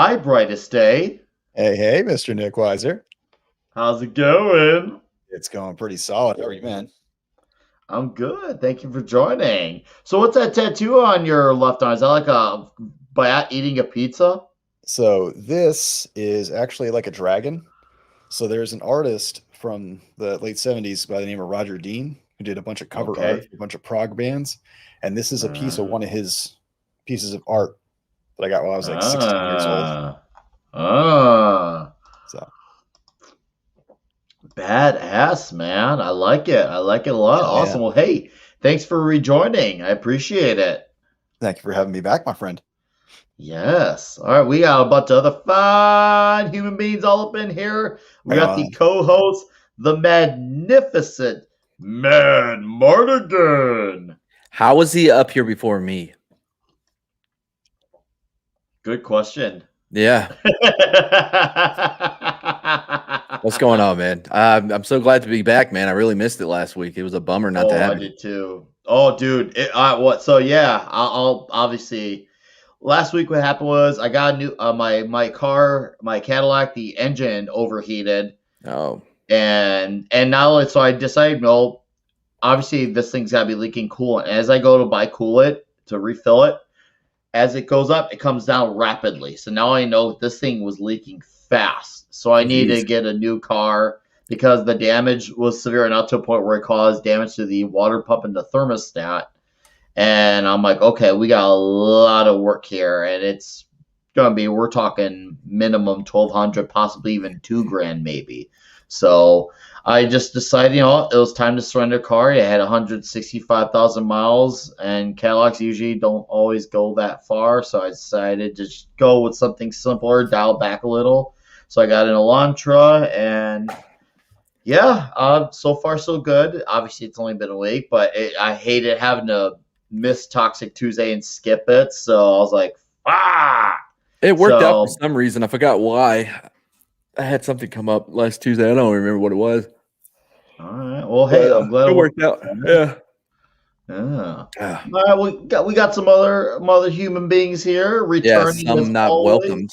Hi, brightest day. Hey, Mr. Nick Weiser. How's it going? It's going pretty solid. How are you, man? I'm good. Thank you for joining. So, what's that tattoo on your left arm? Is that like a bat eating a pizza? So this is actually like a dragon. So there's an artist from the late 70s by the name of Roger Dean who did a bunch of cover art Okay. for a bunch of prog bands. And this is a piece of one of Uh, his pieces of art that I got while I was like 16 years old. ah, ah, So badass, man. I like it. I like it a lot. yeah. Awesome. Well, hey, thanks for rejoining. I appreciate it. Thank you for having me back, my friend. Yes. All right. We got a bunch of other fine human beings all up in here. We Hang got the on. co-host, the magnificent Man Mardigan. How was he up here before me? Good question. Yeah. What's going on, man? I'm so glad to be back, man. I really missed it last week. It was a bummer not to I have you. did too. Oh, dude. What? So yeah, I'll obviously. Last week, what happened was I got a new my car, my Cadillac, the engine overheated. Oh, And not only so I decided, no, obviously this thing's gotta be leaking coolant. And as I go to buy coolant to refill it, as it goes up, it comes down rapidly. So now I know this thing was leaking fast. So I need to geez. get a new car because the damage was severe enough to a point where it caused damage to the water pump and the thermostat. And I'm like, okay, we got a lot of work here, and it's gonna be we're talking minimum 1,200, possibly even $2,000 maybe. So I just decided, it was time to surrender a car. It had 165,000 miles, and Cadillacs usually don't always go that far. So I decided to just go with something simpler, dial back a little. So I got an Elantra, and yeah, so far so good. Obviously, it's only been a week, but I hated having to miss Toxic Tuesday and skip it. So I was like, ah. It worked out for So some reason. I forgot why. I had something come up last Tuesday. I don't remember what it was. all right. Well, hey, I'm glad it worked out. Yeah. Yeah. Ah. All right, we got some other human beings here Yeah, returning some as not always. welcomed.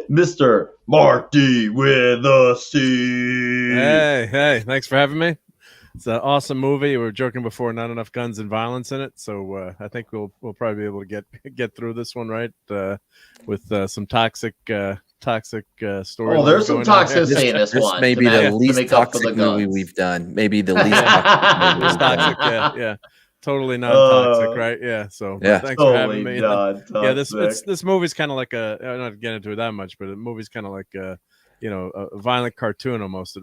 Mr. Mark D with a C. Hey, thanks for having me. It's an awesome movie. We were joking before, not enough guns and violence in it, so I think we'll probably be able to get through this one right with some toxic stories. Oh, there's some toxicity in this This one. may to be the make least up for the toxic movie guns. we've done. Maybe the least toxic movie It's we've done. toxic, yeah. Totally non-toxic, Uh, right? Yeah. So Yeah. thanks for having Totally me. non-toxic. Yeah, this movie's kind of like I'm not getting into it that much, but the movie's kind of like a violent cartoon almost.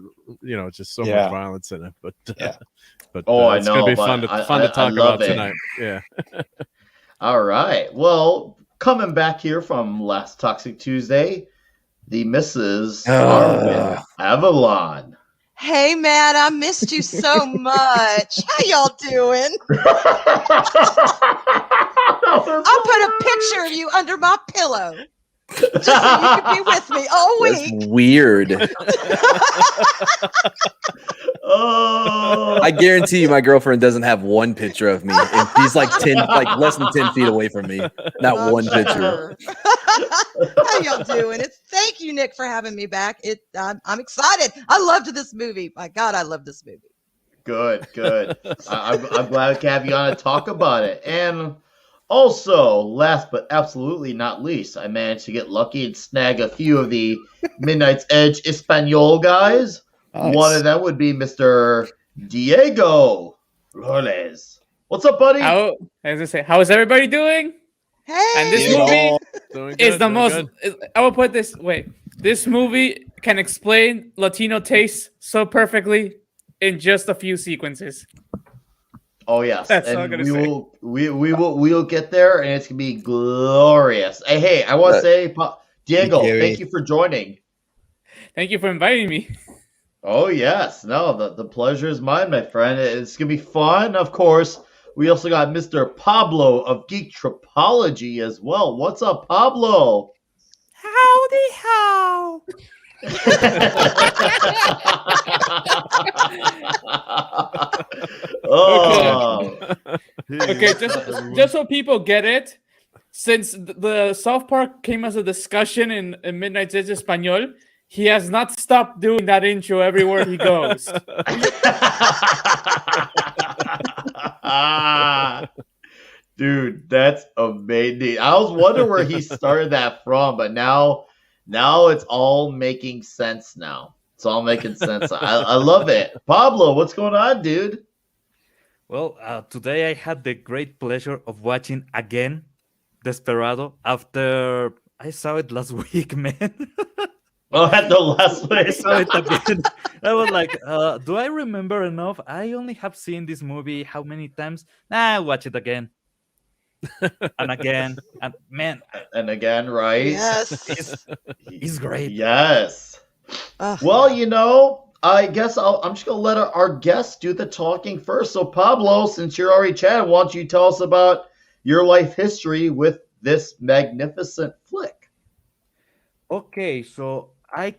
Just so Yeah. much violence in it. But Yeah. but I it's know, gonna be but fun to I talk love about it. tonight. Yeah. All right. Well, coming back here from last Toxic Tuesday, the Mrs. Arwen Avalon. Hey, man, I missed you so much. How y'all doing? I'll put a picture of you under my pillow just so you can be with me all That's week. weird. Oh, I guarantee you, my girlfriend doesn't have one picture of me, and she's like less than 10 feet away from me. Not I'm one picture. sure. How y'all doing? Thank you, Nick, for having me back. I'm excited. I loved this movie. My God, I love this movie. good. I'm glad to have you on to talk about it. And also, last but absolutely not least, I managed to get lucky and snag a few of the Midnight's Edge Espanol guys. Nice. One of them would be Mr. Diego Roles. What's up, buddy? I was gonna say, how is everybody doing? Hey, And this Yeah. movie Doing is good, the doing most. good. I will put this way: this movie can explain Latino taste so perfectly in just a few sequences. Oh yes, That's all I'm and gonna we say. will get there, and it's gonna be glorious. Hey, I want to say, Diego, Thank you. thank you for joining. Thank you for inviting me. Oh yes, no, the pleasure is mine, my friend. It's gonna be fun, of course. We also got Mr. Pablo of Geek Tropology as well. What's up, Pablo? Howdy how. Oh, Okay, just so people get it, Since the South Park came as a discussion in Midnight Edge Espanol, he has not stopped doing that intro everywhere he goes. Dude, that's amazing. I was wondering where he started that from, but now it's all making sense now. It's all making sense. I love it. Pablo, what's going on, dude? Well, today I had the great pleasure of watching again Desperado after I saw it last week, man. Oh, at the last I place. saw it again. I was like, do I remember enough? I only have seen this movie how many times? Nah, watch it again. And again. And man, And again, right? Yes. it's great. Yes. Ugh. Well, I guess I'm just going to let our guests do the talking first. So, Pablo, since you're already chatting, why don't you tell us about your life history with this magnificent flick? Okay, so I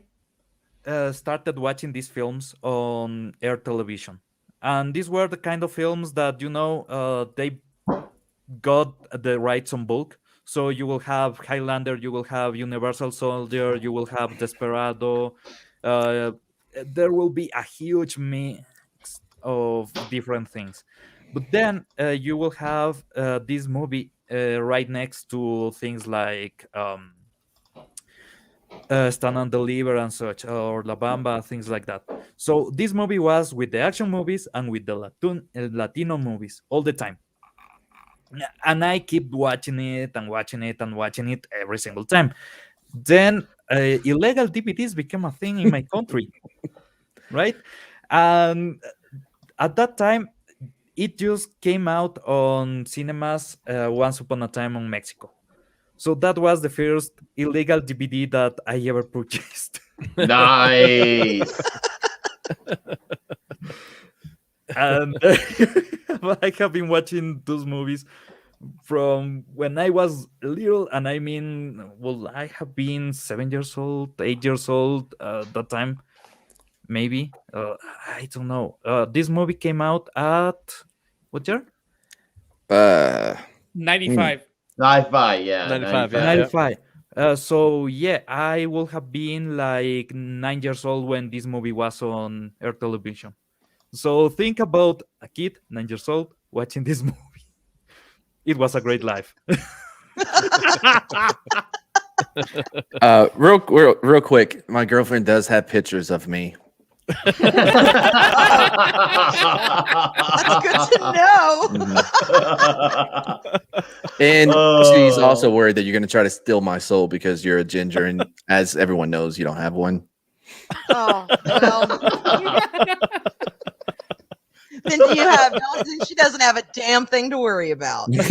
started watching these films on air television. And these were the kind of films that, they got the rights on bulk. So you will have Highlander, you will have Universal Soldier, you will have Desperado. Uh, there will be a huge mix of different things. But then you will have this movie right next to things like Stand and Deliver and such, or La Bamba, things like that. So this movie was with the action movies and with the Latino movies all the time. And I keep watching it and watching it and watching it every single time. Then illegal DVDs became a thing in my country, right? And at that time, it just came out on cinemas once upon a time on Mexico. So that was the first illegal DVD that I ever purchased. Nice. And I have been watching those movies from when I was little, and I mean, well, I have been 7 years old, 8 years old that time, maybe. I don't know. This movie came out at what year? 95. 95, yeah. 95, yeah. 95. So yeah, I will have been like 9 years old when this movie was on air television. So think about a kid, 9 years old, watching this movie. It was a great life. Real quick, my girlfriend does have pictures of me. That's good to know. And Oh. she's also worried that you're going to try to steal my soul because you're a ginger, and as everyone knows, you don't have one. Oh, well. Then do you have? Then she doesn't have a damn thing to worry about. You're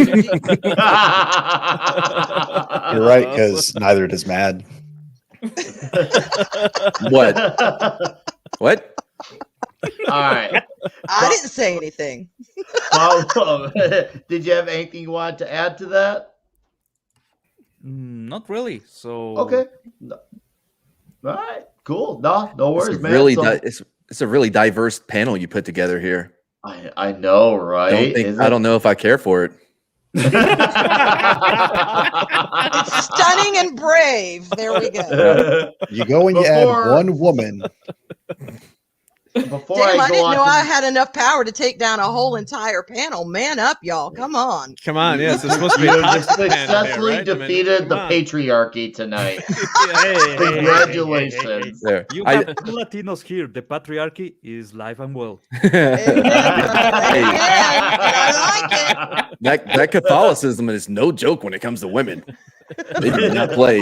right, because neither does Mad. What? What? All right. I didn't say anything. Pablo, did you have anything you wanted to add to that? Not really. So Okay. No. All right. Cool. No worries, It's man. really, So- it's a really diverse panel you put together here. I know, right? I don't know if I care for it. It's stunning and brave. There we go. You go and you Before- add one woman. Before Damn, I go didn't on know to- I had enough power to take down a whole entire panel. Man up, y'all. Come on. Come on, yes, it's supposed to be You a toxic panel here, successfully right? I mean, defeated come the on. patriarchy tonight. Hey, Congratulations. There. You I- have two Latinos here. The patriarchy is live and well. Amen. I like it. that Catholicism is no joke when it comes to women. They do not play.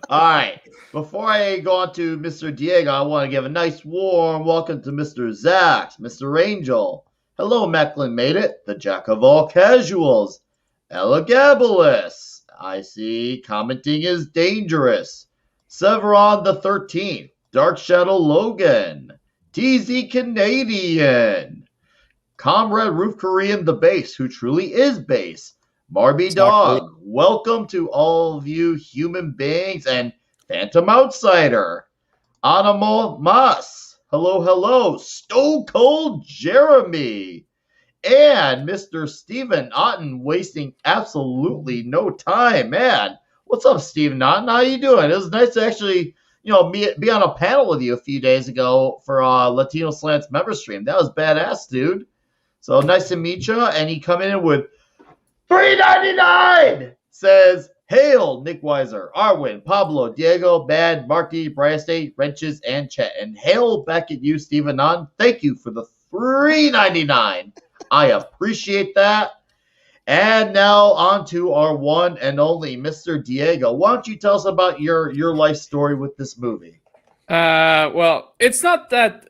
All right. Before I go on to Mr. Diego, I want to give a nice warm welcome to Mr. Zax, Mr. Angel. Hello, Mecklin made it. The Jack of all casuals. Elagabalus. I see commenting is dangerous. Severon the 13th. Dark Shadow Logan. TZ Canadian. Comrade Roof Korean the Base, who truly is base. Marby It's not Dog. Welcome to all of you human beings and Phantom Outsider. Animal Mas. Hello. Stone Cold Jeremy. and Mr. Stephen Otten wasting absolutely no time. Man, what's up, Stephen Otten? How you doing? It was nice to actually, be on a panel with you a few days ago for Latino Slants member stream. That was badass, dude. So nice to meet you. And he come in with $3.99. Says, hail, Nick Weiser, Arwin, Pablo, Diego, Bad, Marky, Brian State, Wrenches, and Chet. And hail back at you, Stephen Otten. Thank you for the $3.99. I appreciate that. And now on to our one and only Mr. Diego. Why don't you tell us about your life story with this movie? Well, it's not that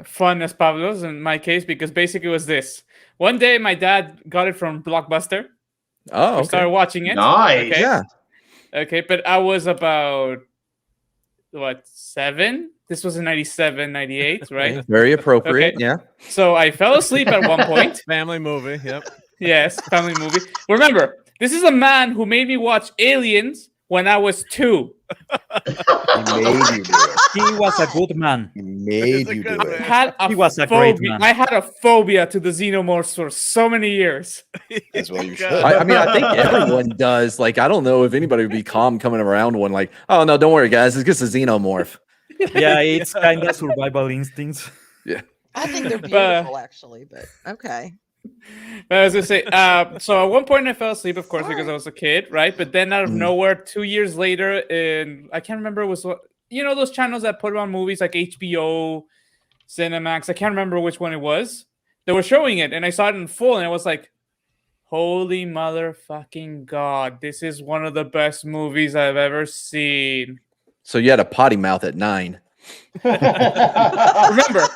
fun as Pablo's in my case, because basically it was this. One day my dad got it from Blockbuster. Oh, We started watching it. Nice. Okay. Yeah. Okay, but I was about, 7? This was in 97, 98, right? Very appropriate. Okay. Yeah. So I fell asleep at one point. Family movie. Yep. Yes, family movie. Remember, this is a man who made me watch Aliens when I was 2. He made you do it. He was a good man. He made a you good do man. it. He was a great man. I had a phobia to the xenomorphs for so many years. As well you should. I mean, I think everyone does. Like, I don't know if anybody would be calm coming around one. Like, oh no, don't worry, guys. It's just a xenomorph. Yeah, it's kind of survival instincts. I think they're beautiful, actually, but okay. But I was gonna say, so at one point I fell asleep, of course, because I was a kid, right? But then out of nowhere, 2 years later, I can't remember, it was those channels that put on movies like HBO, Cinemax. I can't remember which one it was. They were showing it, and I saw it in full, and I was like, "Holy motherfucking god! This is one of the best movies I've ever seen." So you had a potty mouth at 9. Remember.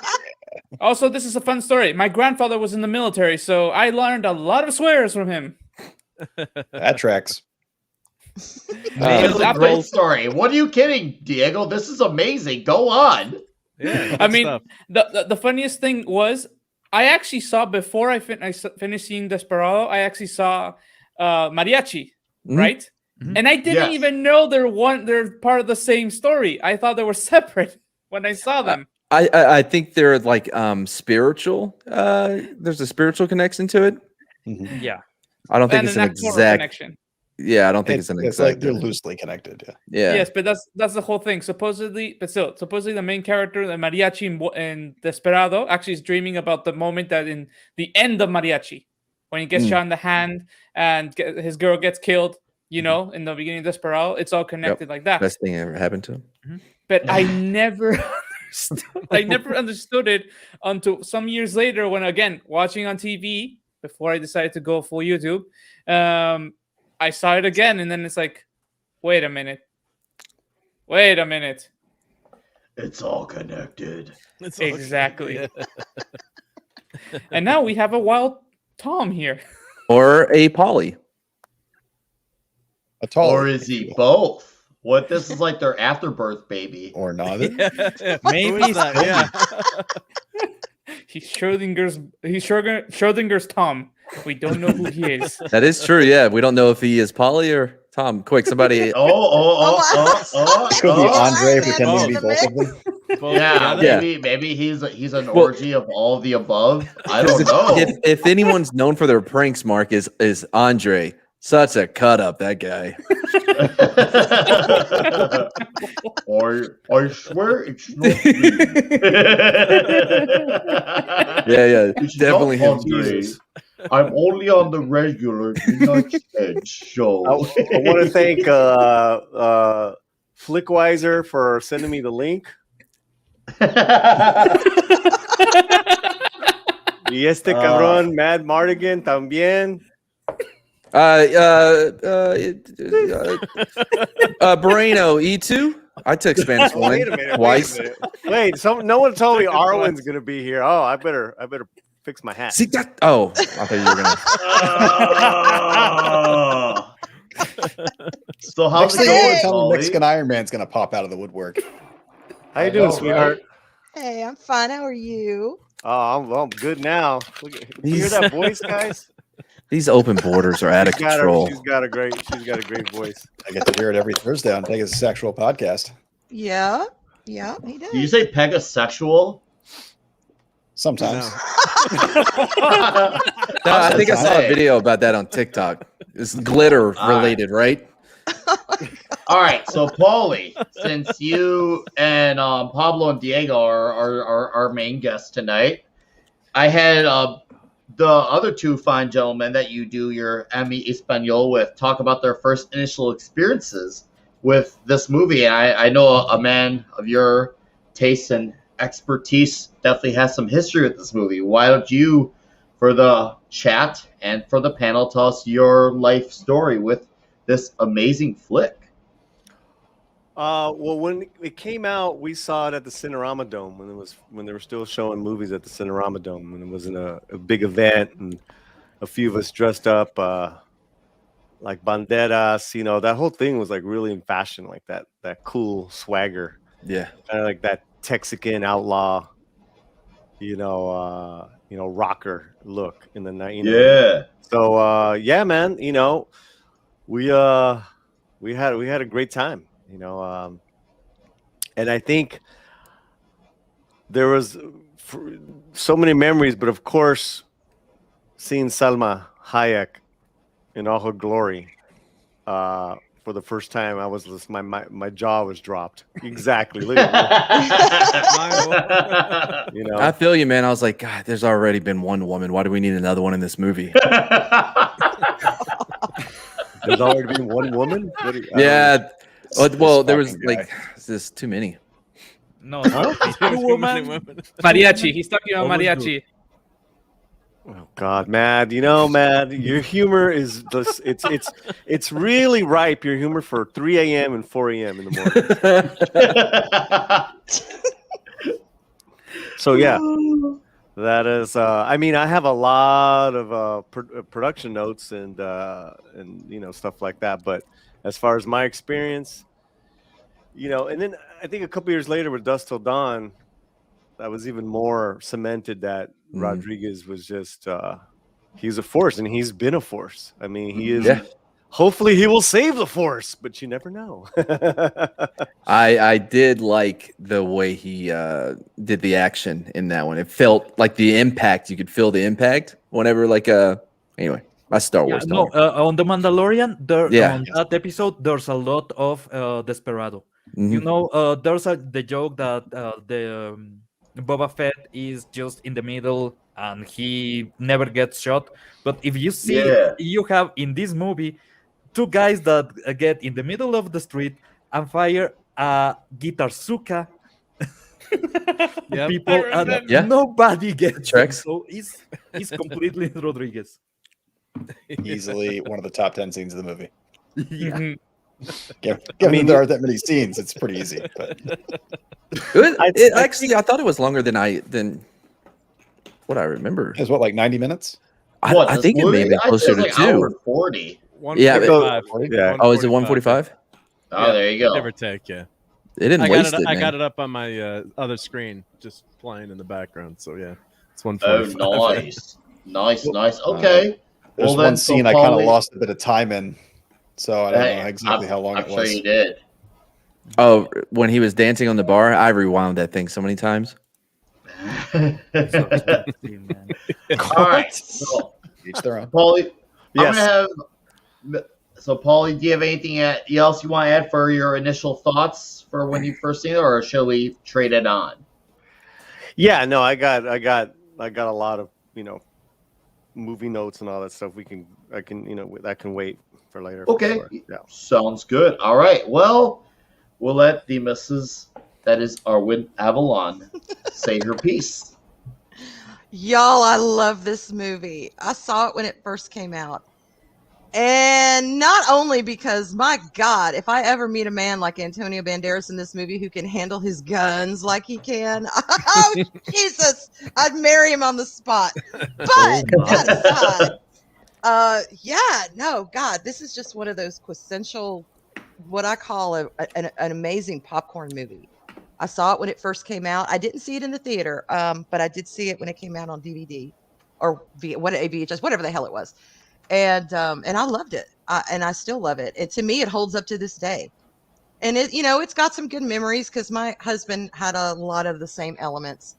Also, this is a fun story. My grandfather was in the military, so I learned a lot of swears from him. That tracks. This is a great story. What are you kidding, Diego? This is amazing. Go on. Yeah. I mean, the funniest thing was I actually saw, before I finished seeing Desperado, I actually saw Mariachi, right? Mhm. And I didn't even know they're part of the same story. I thought they were separate when I saw them. I think they're like spiritual. There's a spiritual connection to it. Mhm. Yeah. I don't think And it's an an actual exact. connection. Yeah, I don't think it's an It's like exact. they're loosely connected. Yeah. Yeah. Yes, but that's the whole thing. Supposedly the main character, the Mariachi in Desperado, actually is dreaming about the moment that in the end of Mariachi, when he gets shot in the hand and his girl gets killed. In the beginning of Desperado, it's all connected like that. Best thing ever happened to him. But I never understood it until some years later, when, again, watching on TV before I decided to go full YouTube, I saw it again, and then it's like, wait a minute. It's all connected. It's all- Exactly. Yeah. And now we have a wild Tom here. Or a poly. A tall, Or is he both? What, this is like their afterbirth baby. or not? Maybe Who is that? Yeah. He's Schrodinger's Tom. We don't know who he is. That is true. Yeah, we don't know if he is poly or Tom. Quick, somebody. This could be Andre pretending to be both of them. Both Yeah, together. maybe he's an orgy of all of the above. I don't know. If anyone's known for their pranks, Mark, is Andre. Such a cut up, that guy. I swear it's not me. Yeah, It's definitely not him. Andre. I'm only on the regular Midnight Edge show. I want to thank Flickweiser for sending me the link. Y este cabrón, Mad Mardigan, también. Moreno E2. I took Spanish one Wait a minute. twice. Wait, no one told me Arwen's gonna be here. Oh, I better fix my hat. See that? Oh, I thought you were gonna. So how's Next it thing, going, tell me Molly? Mexican Iron Man's gonna pop out of the woodwork. How you doing, sweetheart? Hey, I'm fine. How are you? Oh, I'm good now. Look at, you hear that voice, guys? These open borders are out of control. She's got a great voice. I get to hear it every Thursday on Vegas Sexual Podcast. Yeah, he Did you does. say pegasexual? Sometimes. No, I think I saw a video about that on TikTok. It's glitter related, right? All right, so Paulie, since you and Pablo and Diego are our main guests tonight, I had the other two fine gentlemen that you do your Ami Espanol with talk about their first initial experiences with this movie. And I know a man of your taste and expertise definitely has some history with this movie. Why don't you, for the chat and for the panel, tell us your life story with this amazing flick? Well, when it came out, we saw it at the Cinerama Dome when they were still showing movies at the Cinerama Dome, when it wasn't a big event, and a few of us dressed up like Banderas. You know, that whole thing was like really in fashion, like that cool swagger, Yeah. kind of like that Texican outlaw, rocker look in the night. Yeah. So yeah, man, we had a great time. And I think there was so many memories, but of course, seeing Salma Hayek in all her glory for the first time, I was just my jaw was dropped. Exactly. Look at me. I feel you, man. I was like, God, there's already been one woman. Why do we need another one in this movie? There's already been one woman. Yeah. Well, there was like there's too many. No, two women. Mariachi. He's talking about mariachi. Oh God, Mad! Mad, your humor is it's really ripe. Your humor for 3 a.m. and 4 a.m. in the morning. So yeah, that is. I mean, I have a lot of production notes and stuff like that. But as far as my experience, and then I think a couple years later with Dusk Till Dawn, that was even more cemented that Rodriguez was just he's a force, and he's been a force. I mean, he is. Yeah. Hopefully he will save the force, but you never know. I did like the way he did the action in that one. It felt like the impact. You could feel the impact whenever anyway, my Star Wars. No, on the Mandalorian, on that episode, there's a lot of Desperado. Mm-hmm. There's the joke that the Boba Fett is just in the middle and he never gets shot. But if you see, you have in this movie 2 guys that get in the middle of the street and fire a guitarzuka. People and nobody gets it. So it's completely Rodriguez. Easily one of the top 10 scenes of the movie. Yeah. There aren't that many scenes. It's pretty easy. But I thought it was longer than what I remember. It was like 90 minutes? I think it may be closer to 2. 40. Yeah. Oh, is it 145? Oh, there you go. Give or take, yeah. They didn't waste it. I got it up on my other screen, just playing in the background. So yeah, it's 145. Oh, nice. Okay. There's one scene I kind of lost a bit of time in, so I don't know exactly how long it was. I'm sure you did. Oh, when he was dancing on the bar, I rewound that thing so many times. All right. So, each their own. Paulie, Paulie, do you have anything else you want to add for your initial thoughts for when you first seen it, or shall we trade it on? Yeah, no, I got a lot of movie notes and all that stuff. That can wait for later. Okay, sure. Yeah. Sounds good. All right, well, we'll let the Mrs. that is Arwen Avalon say her piece. Y'all, I love this movie. I saw it when it first came out. And not only because, my God, if I ever meet a man like Antonio Banderas in this movie who can handle his guns like he can, oh, Jesus, I'd marry him on the spot. But that aside, God, this is just one of those quintessential, what I call an amazing popcorn movie. I saw it when it first came out. I didn't see it in the theater, but I did see it when it came out on DVD or VHS, whatever the hell it was. And I loved it, and I still love it. To me, it holds up to this day. And it's got some good memories because my husband had a lot of the same elements.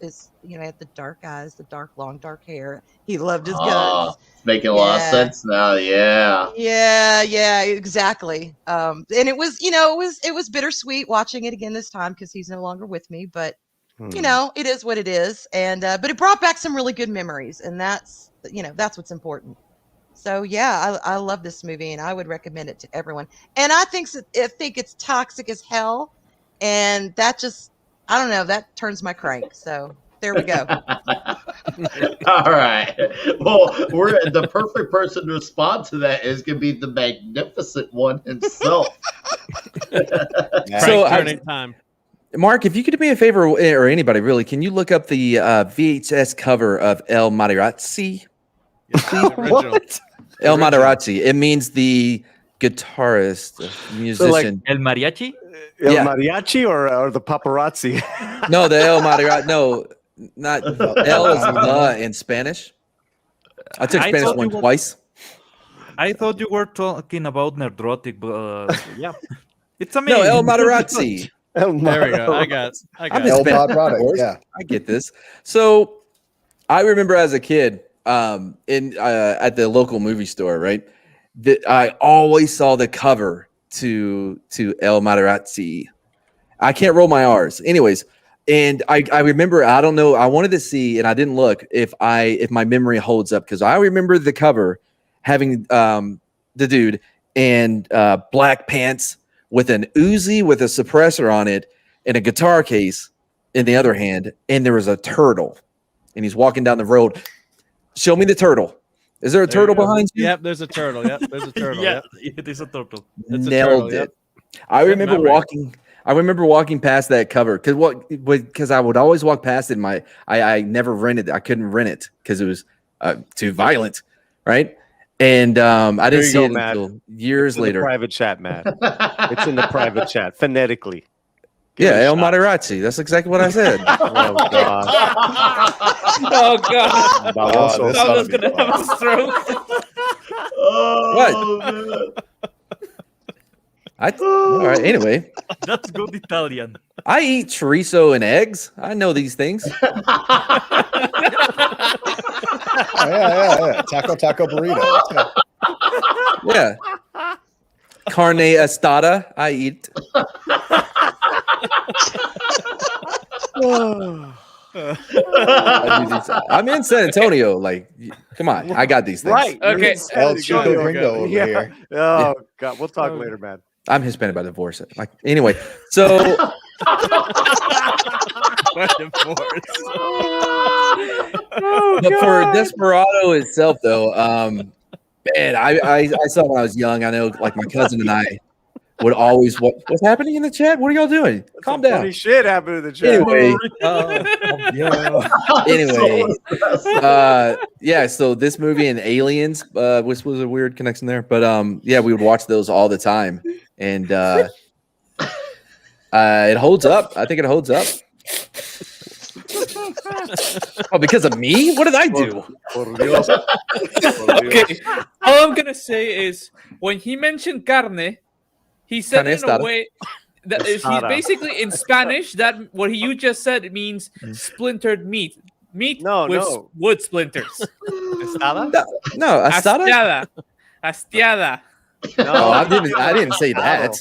He had the dark eyes, the long dark hair. He loved his guns. It's making a lot of sense now. Yeah. Yeah, exactly. And it was bittersweet watching it again this time because he's no longer with me. But it is what it is. And but it brought back some really good memories, and that's what's important. So yeah, I love this movie, and I would recommend it to everyone. And I think it's toxic as hell, and that just, I don't know, that turns my crank. So there we go. All right. Well, the perfect person to respond to that is going to be the magnificent one himself. So turning time. Mark, if you could do me a favor, or anybody really, can you look up the VHS cover of El Mariachi? What? El Mariachi. It means the guitarist, musician. So like El mariachi? El Yeah. mariachi or the paparazzi? No, the El Mariachi. No, not El is la in Spanish. I took I Spanish thought one you were- twice. I thought you were talking about Nerdrotic, but yeah. It's amazing. No, El Mariachi. There we go. I got I'm it. El Spanish, of Padratic, course. yeah. I get this. So I remember as a kid, at the local movie store, right? I always saw the cover to El Mariachi. I can't roll my R's. Anyways, and I remember, I don't know, I wanted to see, and I didn't look if my memory holds up, because I remember the cover having the dude in black pants with an Uzi with a suppressor on it and a guitar case in the other hand, and there was a turtle, and he's walking down the road. Show me the turtle. Is there a turtle behind you? Yep, there's a turtle. Yep, there's a turtle. Yeah, Yep. it is a turtle. It's a Nailed turtle, it. yep. I Good remember memory. walking past that cover because I would always walk past it. I never rented it. I couldn't rent it because it was too violent, right? And I There didn't you see go, it Matt. until years It's in the later. private chat, Matt. It's in the private chat phonetically. Give Yeah, it a El shot. Mariachi. That's exactly what I said. Oh god. Oh god. Baboso. this I ought was to be gonna have a stroke. Oh, man. All right. Anyway, That's good Italian. I eat chorizo and eggs. I know these things. Oh, yeah. Taco burrito. Let's go. Yeah. Carne asada. I eat. I'm in San Antonio. Like, come on. I got these things. Right. Okay. El Chico Gringo over Yeah. here. Oh god. We'll talk later, man. I'm Hispanic by divorce. Like, anyway, so By divorce. but for Desperado itself, though, man, I saw when I was young. I know, like, my cousin and I would always what's happening in the chat? What are y'all doing? Calm Some down. Funny shit happened in the chat. Anyway, yeah. So this movie and Aliens, which was a weird connection there, but yeah, we would watch those all the time, and it holds up. I think it holds up. Oh, because of me? What did I do? Okay. All I'm gonna say is when he mentioned carne, he said Carne it in a asada. way that is he's Asada. basically in Spanish. That what you just said means splintered meat. Meat No, with no. wood splinters. Estada? No, asada. Hastiada. Oh, I didn't say that.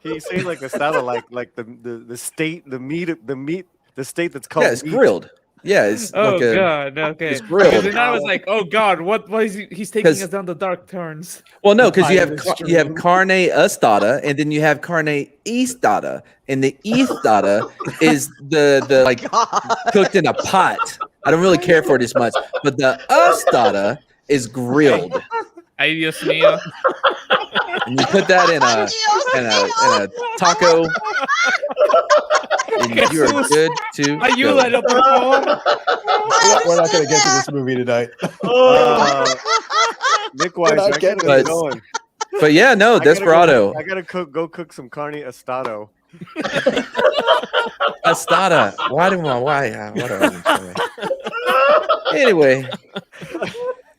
He's saying like estada, like the state, the meat, the state that's called Yeah, it's meat. grilled. Yeah, it's Oh like a, god, okay. it's grilled. Because then I was like, oh god, what is he's taking 'Cause- us down the dark turns. well, no, because you have Behind the you have stream. carne asada, and then you have carne istada, and the istada is the like cooked in a pot. I don't really care for it as much, but the astada is grilled, Ay Dios mío. and you put that in a taco, and you are good to go. Ayúdalo, por favor. We're not going to get to this movie tonight. Nick Wise, not I gotta getting get it. going. But yeah, no, I gotta Desperado, I gotta go cook some carne asado. astada. Why? Whatever. Anyway,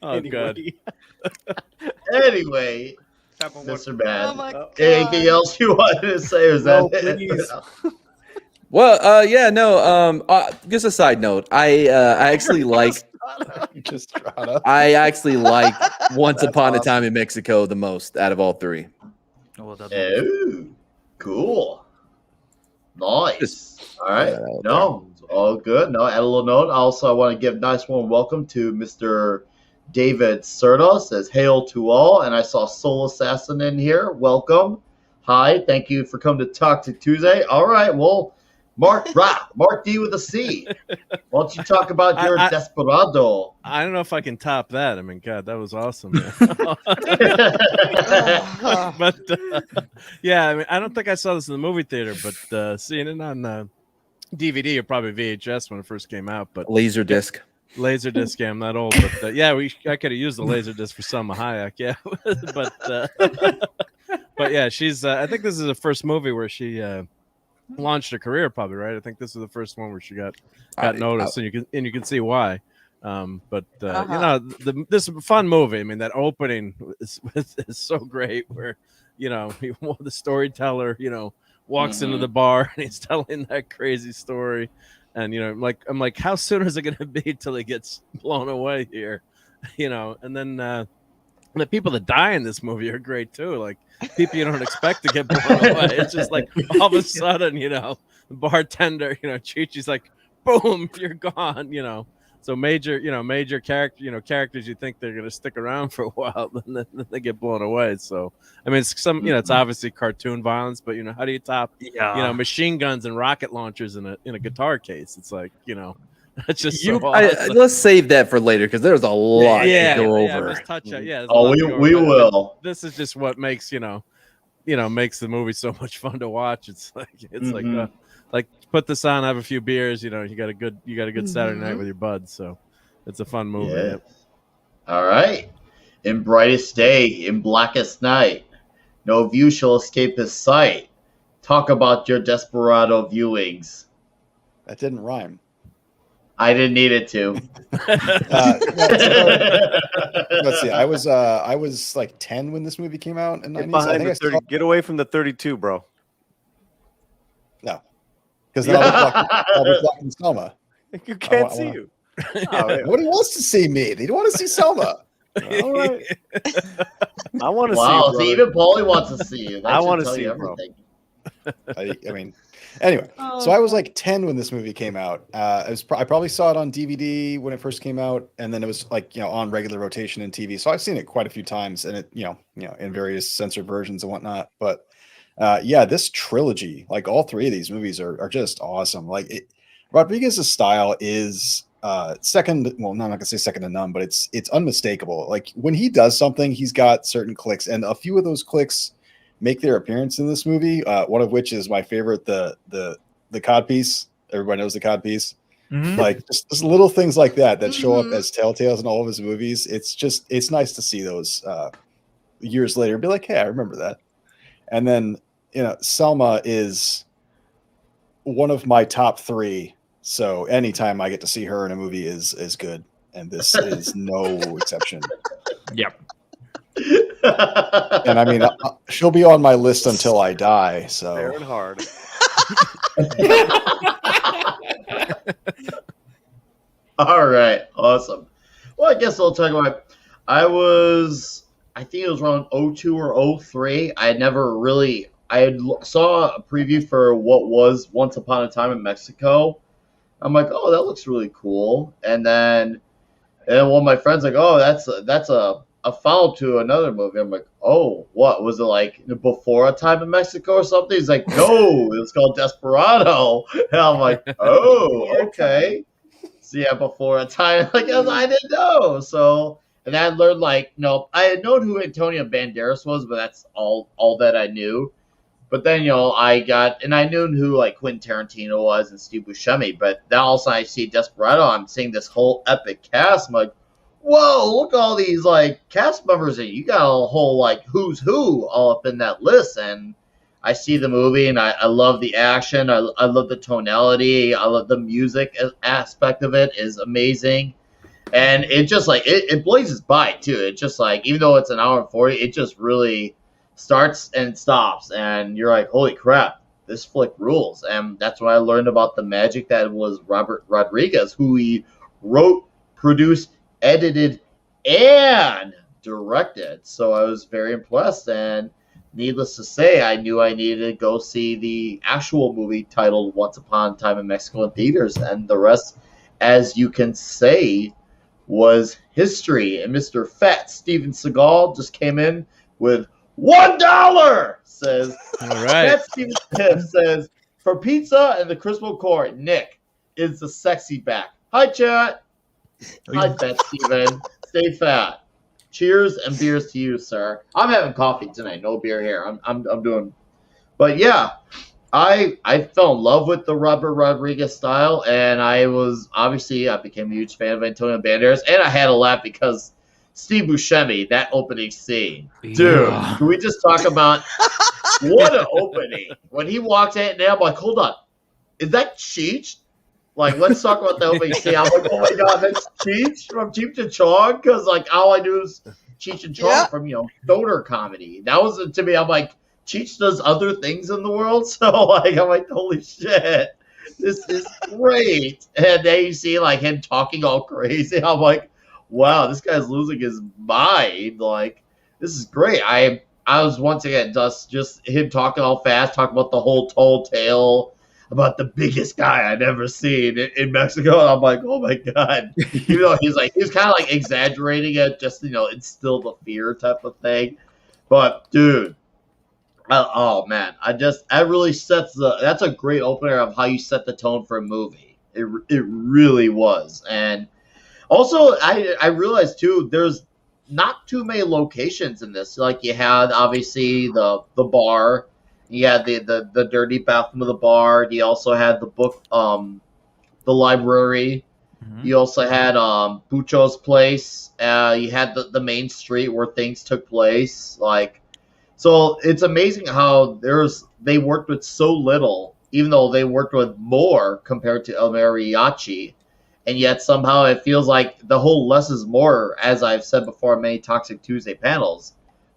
Oh god. Anyway, Tap on one. Mr. Bad. Oh my god. Anything else you wanted to say? Or is No, that it? please. Well, yeah, no. Just a side note. I actually like. Just Strata. I actually like Once That's Upon a awesome. Time in Mexico the most out of all three. Oh, that movie. Oh, cool. Nice. All right. that out No, it's all good. No, add a little note. Also, I want to give a nice warm welcome to Mr. David Serta. Says, hail to all. And I saw Soul Assassin in here. Welcome. Hi. Thank you for coming to Talk to Tuesday. All right. Well, Mark D with a C. Why don't you talk about your Desperado? I don't know if I can top that. I mean, God, that was awesome. Man. But yeah, I mean, I don't think I saw this in the movie theater, but seeing it on DVD or probably VHS when it first came out. But Laserdisc. Laserdisc, yeah, I'm not old, but yeah, I could have used the Laserdisc for Selma Hayek, yeah. But yeah, she's. I think this is the first movie where she launched her career, probably, right? I think this is the first one where she got noticed, and you can see why. But you know, this is a fun movie. I mean, that opening is so great. Where you know the storyteller, you know, walks into the bar and he's telling that crazy story, and you know, I'm like, how soon is it going to be till he gets blown away here, you know? And then the people that die in this movie are great too. Like people you don't expect to get blown away. It's just like all of a sudden, you know, the bartender, you know, Chi-Chi's like, boom, you're gone, you know. So major characters you think they're gonna stick around for a while, then they get blown away. So I mean, it's it's obviously cartoon violence, but you know, how do you top machine guns and rocket launchers in a guitar case? It's like, you know, that's just awesome. Let's save that for later because there's a lot to go over. Just touch it. Yeah. We will. This is just what makes makes the movie so much fun to watch. It's like put this on, have a few beers, you know, you got a good Saturday night with your buds. So it's a fun movie. Yeah. All right. In brightest day, in blackest night, no view shall escape his sight. Talk about your Desperado viewings. That didn't rhyme. I didn't need it to. Let's see. I was like 10 when this movie came out in the 90s. Get away from the 32, bro. No. Because then I'll be blocking Selma. You can't see you. Nobody wants to see me. They don't want to see Selma. All right. I want to see you. Wow, so even Paulie wants to see you. I want to see you, bro. I mean, anyway, so I was like 10 when this movie came out. I probably saw it on DVD when it first came out, and then it was like, you know, on regular rotation in TV. So I've seen it quite a few times, and it, you know, in various censored versions and whatnot. But yeah, this trilogy, like all three of these movies are just awesome. Like Rodriguez's style is second. Well, no, I'm not gonna say second to none, but it's unmistakable. Like when he does something, he's got certain clicks, and a few of those clicks make their appearance in this movie. One of which is my favorite, the cod piece. Everybody knows the cod piece. Mm-hmm. Like just little things like that show up as telltales in all of his movies. It's nice to see those years later. Be like, hey, I remember that. And then, you know, Selma is one of my top three. So anytime I get to see her in a movie is good. And this is no exception. Yep. And I mean, she'll be on my list until I die. So fair and hard. All right. Awesome. Well, I guess I'll talk about, I think it was around 02 or 03. I saw a preview for what was Once Upon a Time in Mexico. I'm like, oh, that looks really cool. And then one of my friends like, oh, that's a follow to another movie. I'm like, oh, what was it, like Before a Time in Mexico or something? He's like, no, it's called Desperado. And I'm like, oh, okay. So yeah, Before a Time, like I didn't know. So. And I learned, like, I had known who Antonio Banderas was, but that's all that I knew. But then, I knew who, like, Quentin Tarantino was and Steve Buscemi. But then also I see Desperado, I'm seeing this whole epic cast. I'm like, whoa, look at all these, like, cast members. And you got a whole, like, who's who all up in that list. And I see the movie, and I love the action. I love the tonality. I love the music aspect of it is amazing. And it just like it blazes by too. It just like, even though it's an hour and 40, it just really starts and stops, and you're like, holy crap, this flick rules. And that's when I learned about the magic that was Robert Rodriguez, who he wrote, produced, edited, and directed. So I was very impressed, and needless to say, I knew I needed to go see the actual movie titled Once Upon a Time in Mexico in theaters, and the rest, as you can say, was history. And Mr. Fat Steven Seagal just came in with $1, says. All right. Fat Steven Tiff says, for pizza and the Crispo Court, Nick is the sexy back. Hi, chat. Hi, Fat Steven. Stay fat. Cheers and beers to you, sir. I'm having coffee tonight. No beer here. I'm doing. But yeah, I fell in love with the Robert Rodriguez style, and I became a huge fan of Antonio Banderas, and I had a laugh because Steve Buscemi, that opening scene, dude. Can we just talk about what an opening when he walks in? And I'm like, hold on, is that Cheech? Like, let's talk about the opening scene. I'm like, oh my god, that's Cheech from Cheech and Chong, because like all I knew is Cheech and Chong from stoner comedy. That was to me. I'm like, Cheech does other things in the world, so like I'm like, holy shit, this is great. And then you see like him talking all crazy. I'm like, wow, this guy's losing his mind. Like, this is great. I was once again just him talking all fast, talking about the whole tall tale about the biggest guy I'd ever seen in Mexico. And I'm like, oh my god. Even though he was kind of like exaggerating it, just instill the fear type of thing. But dude. Oh man, that really sets that's a great opener of how you set the tone for a movie. It really was. And also I realized too, there's not too many locations in this. Like you had obviously the bar, you had the dirty bathroom of the bar, you also had the book the library, you also had Pucho's place, you had the main street where things took place, like. So it's amazing how they worked with so little, even though they worked with more compared to El Mariachi, and yet somehow it feels like the whole less is more, as I've said before in many Toxic Tuesday panels,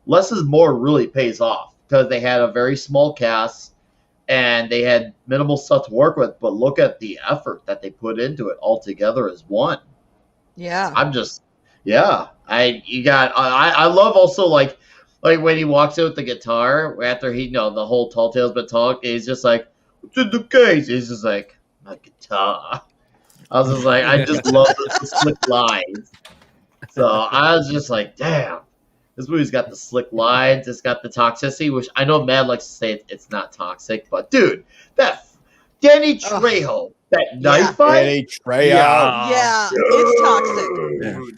less is more really pays off because they had a very small cast and they had minimal stuff to work with, but look at the effort that they put into it all together as one. Yeah. I love also like when he walks in with the guitar after he the whole Tall Tale's been talking, he's just like, what's in the case? He's just like, my guitar. I was just like, I just love the slick lines. So I was just like, damn, this movie's got the slick lines, it's got the toxicity, which I know Matt likes to say it's not toxic, but dude, that Danny Trejo, that knife fight. Danny Trejo. Yeah, it's toxic.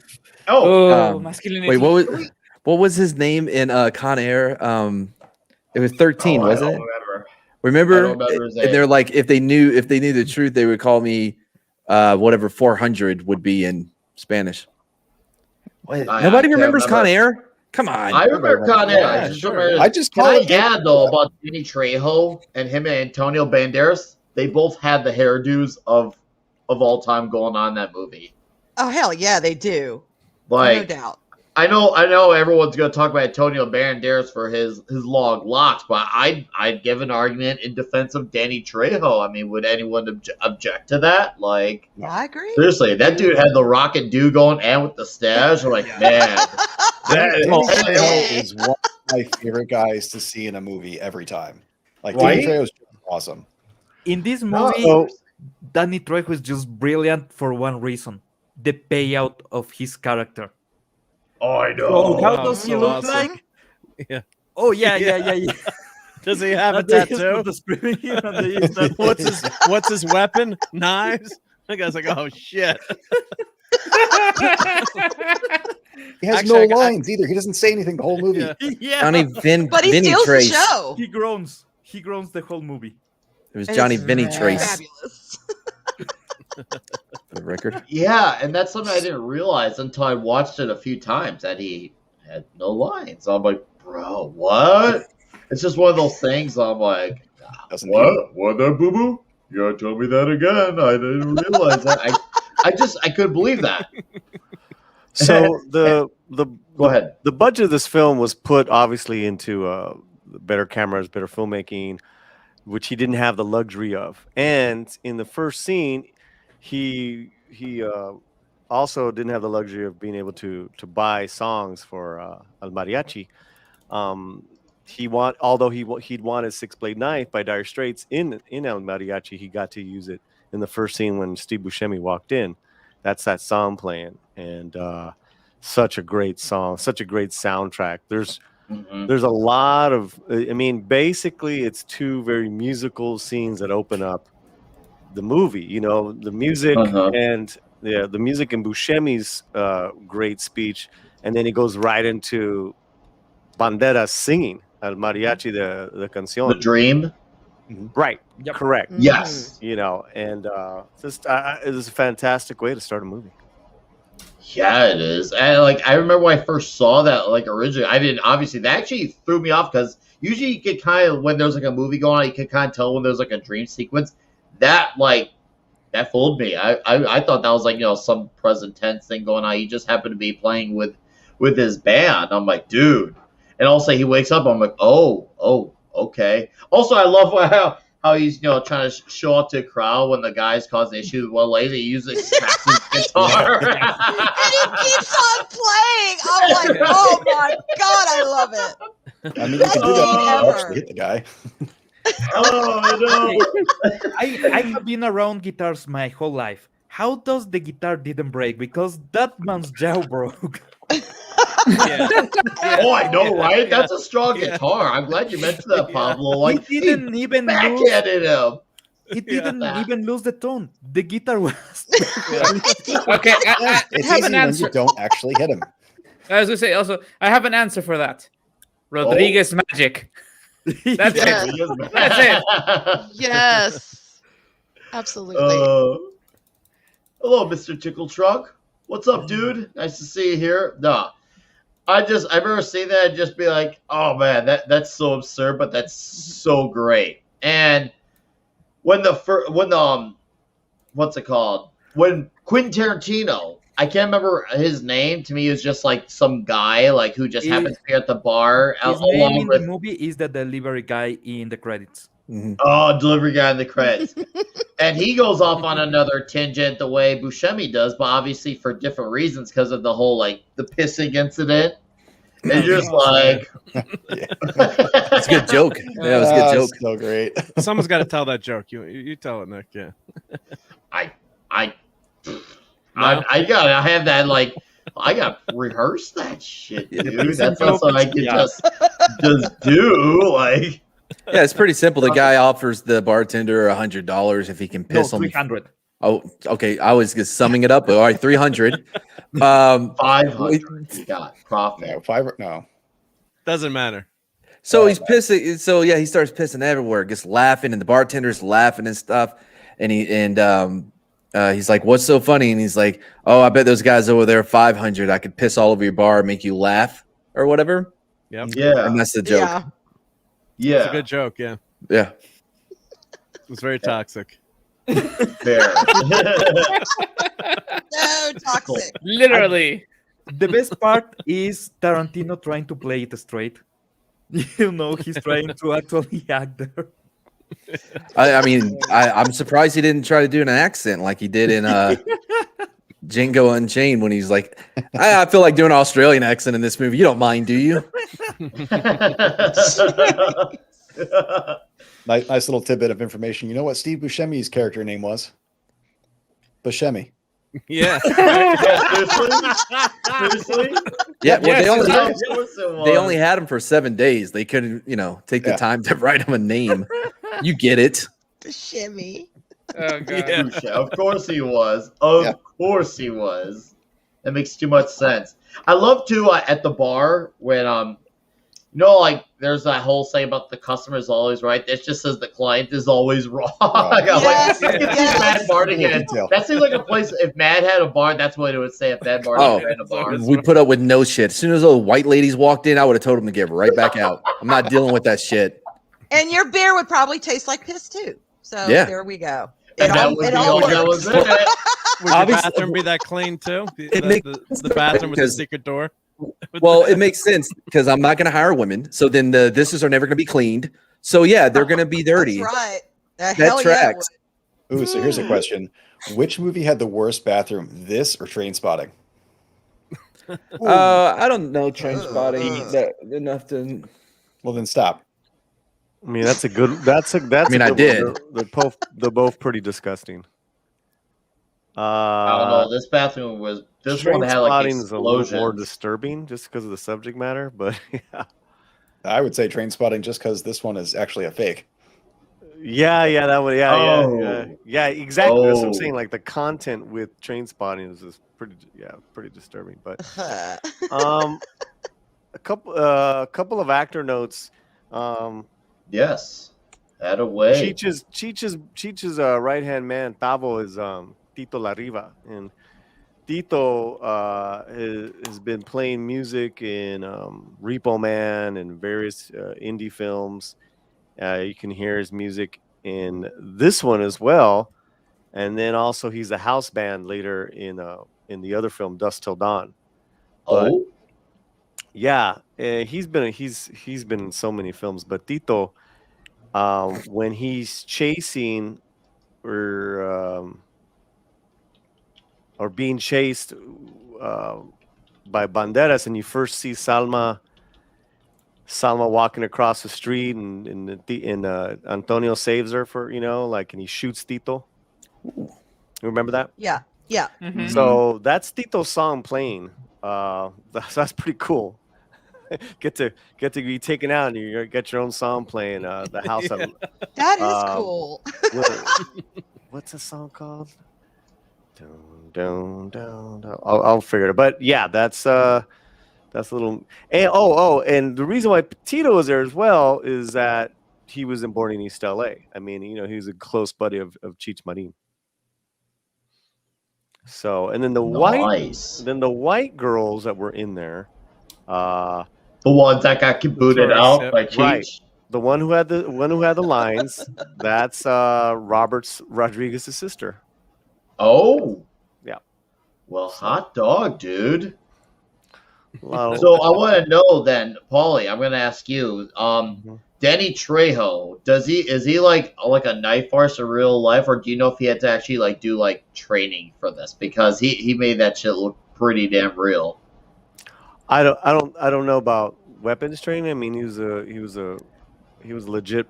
Oh, masculinity. Wait, what was his name in Con Air? It was 13, wasn't it? Remember? And they're like, if they knew the truth, they would call me whatever 400 would be in Spanish. Nobody remembers Con Air? Come on. I remember Con Air. I just call it add though about Danny Trejo and him and Antonio Banderas. They both had the hairdos of all time going on in that movie. Oh hell yeah, they do. Like, no doubt. I know everyone's going to talk about Antonio Banderas for his long locks, but I'd give an argument in defense of Danny Trejo. I mean, would anyone object to that? Like, yeah, I agree. Seriously, that dude had the rocket do going and with the stash. I'm like, man. Danny Trejo is one of my favorite guys to see in a movie every time. Like, Right? Danny Trejo is awesome. In this movie, Danny Trejo is just brilliant for one reason: the payout of his character. Oh, I know. So how does he look like? Yeah. Oh yeah. Does he have a And they tattoo? put the screaming here and they use that- What's his weapon? Knives? That guy's like, oh shit. He has Actually, no lines either. He doesn't say anything the whole movie. Yeah. Johnny But he Vinny steals Trace. the show. He groans. He groans the whole movie. It was And Johnny it's Vinny Trace. Fabulous. For the record. Yeah, and that's something I didn't realize until I watched it a few times, that he had no lines. I'm like, bro, what? It's just one of those things. I'm like, Doesn't what that, boo boo? You gotta tell me that again. I didn't realize that. I couldn't believe that. So the Go ahead. the budget of this film was put obviously into better cameras, better filmmaking, which he didn't have the luxury of. And in the first scene, he also didn't have the luxury of being able to buy songs for El Mariachi. He'd wanted Six Blade Knife by Dire Straits in El Mariachi. He got to use it in the first scene when Steve Buscemi walked in. That's that song playing, and such a great song, such a great soundtrack. There's a lot of, I mean, basically it's two very musical scenes that open up the movie. You know, the music and the music and Buscemi's great speech, and then he goes right into Banderas singing El Mariachi, the canción. The Dream. Right. Yep. Correct. Yes. You know, and just it is a fantastic way to start a movie. Yeah, it is. And like I remember when I first saw that, like originally, I didn't obviously that actually threw me off because usually you could kind of when there's like a movie going on, you could kind of tell when there's like a dream sequence. That fooled me. I thought that was like, you know, some present tense thing going on. He just happened to be playing with his band. I'm like, dude. And also he wakes up. I'm like, oh, okay. Also, I love how he's, you know, trying to show up to a crowd when the guy's causing issues with one lady. He uses his guitar. And he keeps on playing. I'm like, oh my god, I love it. I mean, you can do that. Ever. Actually hit the guy. Oh no! I have been around guitars my whole life. How does the guitar didn't break? Because that man's jaw broke. Oh, I know, right? That's a strong guitar. I'm glad you mentioned that, Pablo. Like He didn't even lose. backhanded him. He didn't even lose the tone. The guitar was. Okay, I It's have easy an when answer. you don't actually hit him. I was gonna say also, I have an answer for that. Rodriguez magic. That's Yes. it. That's it. Yes. Absolutely. Hello, Mr. Tickle Truck. What's up, dude? Nice to see you here. No, I remember seeing that and just be like, oh man, that's so absurd, but that's so great. And when what's it called? When Quentin Tarantino, I can't remember his name. To me, it was just like some guy like who just happens to be at the bar His along name in with the movie is the delivery guy in the credits. delivery guy in the credits. And he goes off on another tangent the way Buscemi does, but obviously for different reasons because of the whole like the pissing incident. And you're just like, It's a good joke. Yeah, it was a good joke. So great. Someone's got to tell that joke. You tell it, Nick. Yeah. I have that like I got to rehearse that shit, dude. That's not something I can just do. Like, Yeah, it's pretty simple. The guy offers the bartender $100 if he can piss No, on. 300. Oh, okay. I was just summing it up. All right, 300. 500. You got profit. No, 5 no. Doesn't matter. So he's pissing. So yeah, he starts pissing everywhere, just laughing, and the bartender's laughing and stuff. And he's like, "What's so funny?" And he's like, "Oh, I bet those guys over there 500. I could piss all over your bar, and make you laugh, or whatever." Yep. Yeah. And that's the joke. Yeah. Yeah. It's a good joke. Yeah. Yeah. It was very toxic. Fair. So toxic. Literally. The best part is Tarantino trying to play it straight. You know, he's trying to actually act there. I mean, I'm surprised he didn't try to do an accent like he did in Django Unchained when he's like, I feel like doing an Australian accent in this movie. You don't mind, do you? Nice little tidbit of information. You know what Steve Buscemi's character name was? Buscemi. Yeah. Seriously? Yeah. Well, Yes, they only had him for 7 days. They couldn't, take the time to write him a name. You get it. The shimmy. Oh god. Yeah. Of course he was. Of course he was. That makes too much sense. I love to at the bar when like there's that whole saying about the customer is always right. It just says the client is always wrong. Yes, yes. Mad Bardigan. That seems like a place. If Mad had a bar, that's what it would say. If Mad Bardigan had a bar. We put up with no shit. As soon as those white ladies walked in, I would have told them to get right back out. I'm not dealing with that shit. And your beer would probably taste like piss too. So Yeah. there we go. And that all- would it be all all that was works. in it. Would your Obviously- bathroom be that clean too? It makes The bathroom with the because- secret door. Well, it makes sense because I'm not going to hire women. So then the dishes are never going to be cleaned. So yeah, they're going to be dirty. That's right. That Hell yeah, it tracks. would. Ooh, so here's a question: which movie had the worst bathroom, this or Train Spotting? I don't know train spotting that enough to. Well, then stop. I mean, that's a good. That's a. That's. I mean, a I good one. did. They're both pretty disgusting. I don't know. This bathroom was. This one had like Trainspotting is a little more explosions. disturbing just because of the subject matter, but yeah. I would say Train Spotting just because this one is actually a fake. Yeah, that would, yeah, exactly. That's what I'm Oh. saying. Like the content with Train Spotting is just pretty disturbing. But a couple of actor notes. Yes. That away. Cheech's right hand man Tavo is Tito Larriva, and Tito has been playing music in Repo Man and various indie films. You can hear his music in this one as well, and then also he's a house band later in the other film Dusk Till Dawn. But, Oh. yeah, he's been in so many films. But Tito, when he's chasing or being chased by Banderas, and you first see Salma walking across the street, and Antonio saves her and he shoots Tito. You remember that? Yeah. Yeah. Mhm. So that's Tito's song playing. That's pretty cool. get to be taken out and you get your own song playing. The house. Yeah. That is cool. What's the song called? Down. I'll figure it out. But yeah, that's a little. And and the reason why Tito was there as well is that he was born in East LA. I mean, he was a close buddy of Cheech Marin. So, and then the white girls that were in there, The ones that got booted Tourists, out yep. by Cheech. Right. the one who had the lines, that's Rodriguez's sister. Oh. Yeah. Well, hot dog, dude. Well, So I want to know then, Paulie. I'm going to ask you. Danny Trejo, is he like a knife artist in real life, or do you know if he had to actually do training for this? Because he made that shit look pretty damn real. I don't know about weapons training. I mean, he was a legit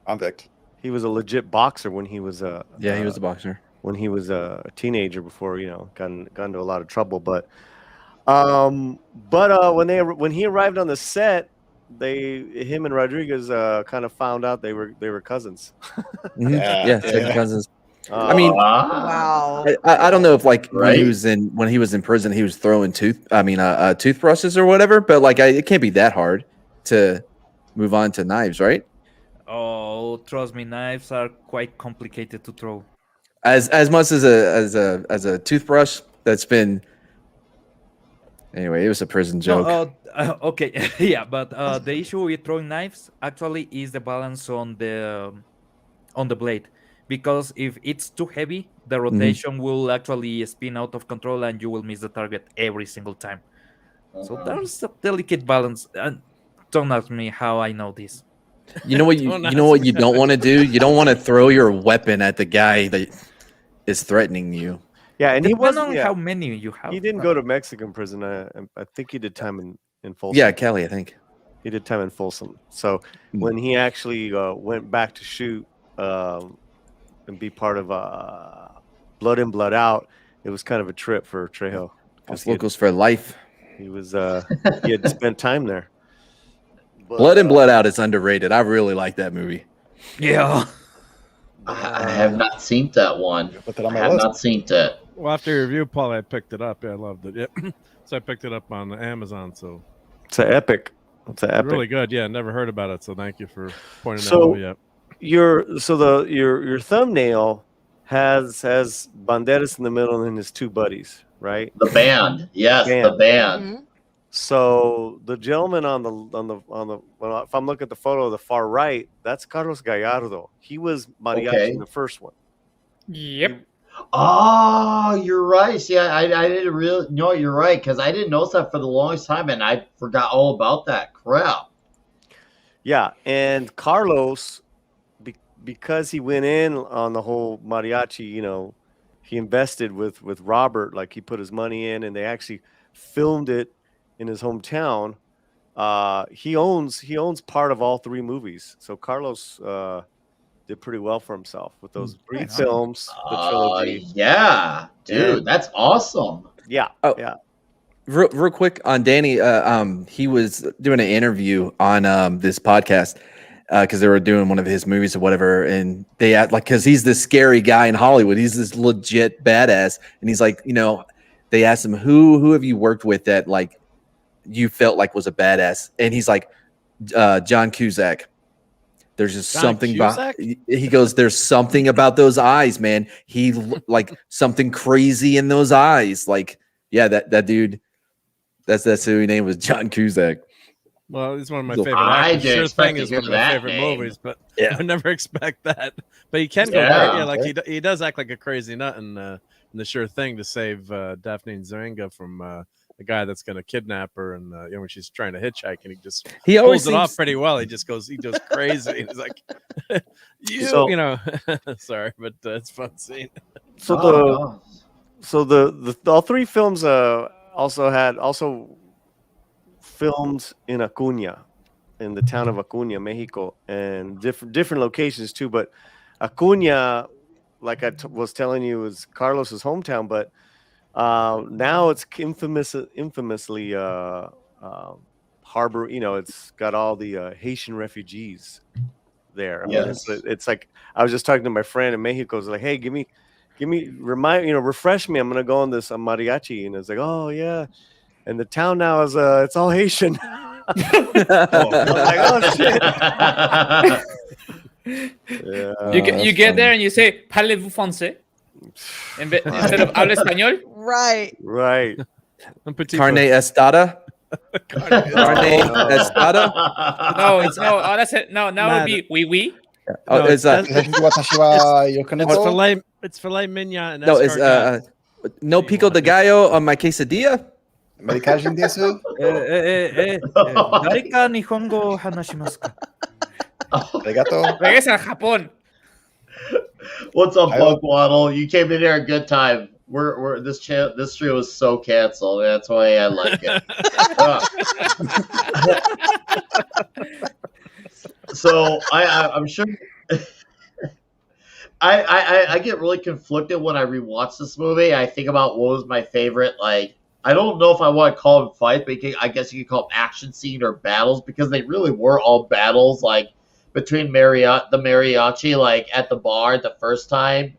Convict. he was a legit boxer when he was a Yeah, he was a boxer. when he was a teenager before got into a lot of trouble. But when he arrived on the set, him and Rodriguez kind of found out they were cousins. Mhm. Yeah, second yeah. cousins. I mean, Wow. I don't know if when Right? he was in prison, he was throwing toothbrushes or whatever. But it can't be that hard to move on to knives, right? Oh, trust me, knives are quite complicated to throw. As much as a toothbrush that's been. Anyway, it was a prison joke. Okay, yeah, but the issue with throwing knives actually is the balance on the blade, because if it's too heavy, the rotation will actually spin out of control and you will miss the target every single time. So there's a delicate balance. And don't ask me how I know this. You know what you don't want to do? You don't want to throw your weapon at the guy that is threatening you. Yeah, and he Depends wasn't. on Yeah, how many you have. he didn't go to Mexican prison. I think he did time in Folsom. Yeah, Kelly, I think. He did time in Folsom. So when he actually went back to shoot and be part of Blood In, Blood Out, it was kind of a trip for Trejo. Los Locos for life. He was he had spent time there. But, Blood In, Blood Out is underrated. I really like that movie. Yeah. I have not seen that one. Put that on I my have list. not seen that. Well, after your review, Paul, I picked it up. Yeah, I loved it. Yep. So I picked it up on Amazon. So it's an epic. It's an epic. really good. Yeah, never heard about it. So thank you for pointing that So- movie out. Your thumbnail has Banderas in the middle and his two buddies, right? The band. Yes, Band. the band. Mhm. So the gentleman well, if I'm looking at the photo of the far right, that's Carlos Gallardo. He was mariachi Okay. in the first one. Yep. Oh, you're right. See, I didn't really. No, you're right because I didn't notice that for the longest time, and I forgot all about that crap. Yeah, and Carlos, because he went in on the whole mariachi, he invested with Robert, like he put his money in, and they actually filmed it in his hometown. He owns part of all three movies, so Carlos did pretty well for himself with those three Right on. films, the trilogy. Yeah, dude, And- that's awesome. Yeah, Oh. yeah. Real quick on Danny, he was doing an interview on this podcast because they were doing one of his movies or whatever, and they act like because he's this scary guy in Hollywood, he's this legit badass, and he's like, they asked him who have you worked with that like you felt like was a badass, and he's like, John Cusack. There's just John something about. Cusack? He goes, there's something about those eyes, man. He like something crazy in those eyes, like yeah, that dude. That's who his name was, John Cusack. Well, he's one of my So favorite I actors. didn't Sure expect Thing to is hear one of my that favorite name. movies, but Yeah. I would never expect that. But he can go, Yeah. like he does act like a crazy nut in the Sure Thing to save Daphne and Zeringa from the guy that's going to kidnap her, and when she's trying to hitchhike, and He always pulls it off seems- pretty well. He goes crazy. And he's like, So- sorry, but it's a fun scene. So Oh, the all three films also filmed in Acuña, in the town of Acuña, Mexico, and different locations too. But Acuña, like I was telling you, is Carlos's hometown, but now it's infamously harbor. It's got all the Haitian refugees there. I mean, Yes. it's like I was just talking to my friend in Mexico. It's like, hey, give me refresh me. I'm gonna go on this mariachi, and it's like, oh yeah, and the town now is it's all Haitian. I'm like, oh shit. Yeah. You get there and you say, "Parlez-vous français?" Instead of "Habla español." Right. Right. I'm petit Carne foot. Estada. Carne Estada. No, it's no. Oh, that's it. No, now it would be oui oui. Oh, No, it's Watashi wa It's yokoneto. filet. It's filet mignon. And no, it's no pico de gallo on my quesadilla. Amerikajin desu. 誰か日本語を話しますか? Arigato. Regresa a Japón. What's up, I- Punk Waddle? You came in here a good time. We're this trio is so canceled. That's why I like it. So I'm sure I get really conflicted when I rewatch this movie. I think about what was my favorite. Like, I don't know if I want to call them fights, but I guess you could call them action scene or battles, because they really were all battles. Like between the mariachi, like at the bar the first time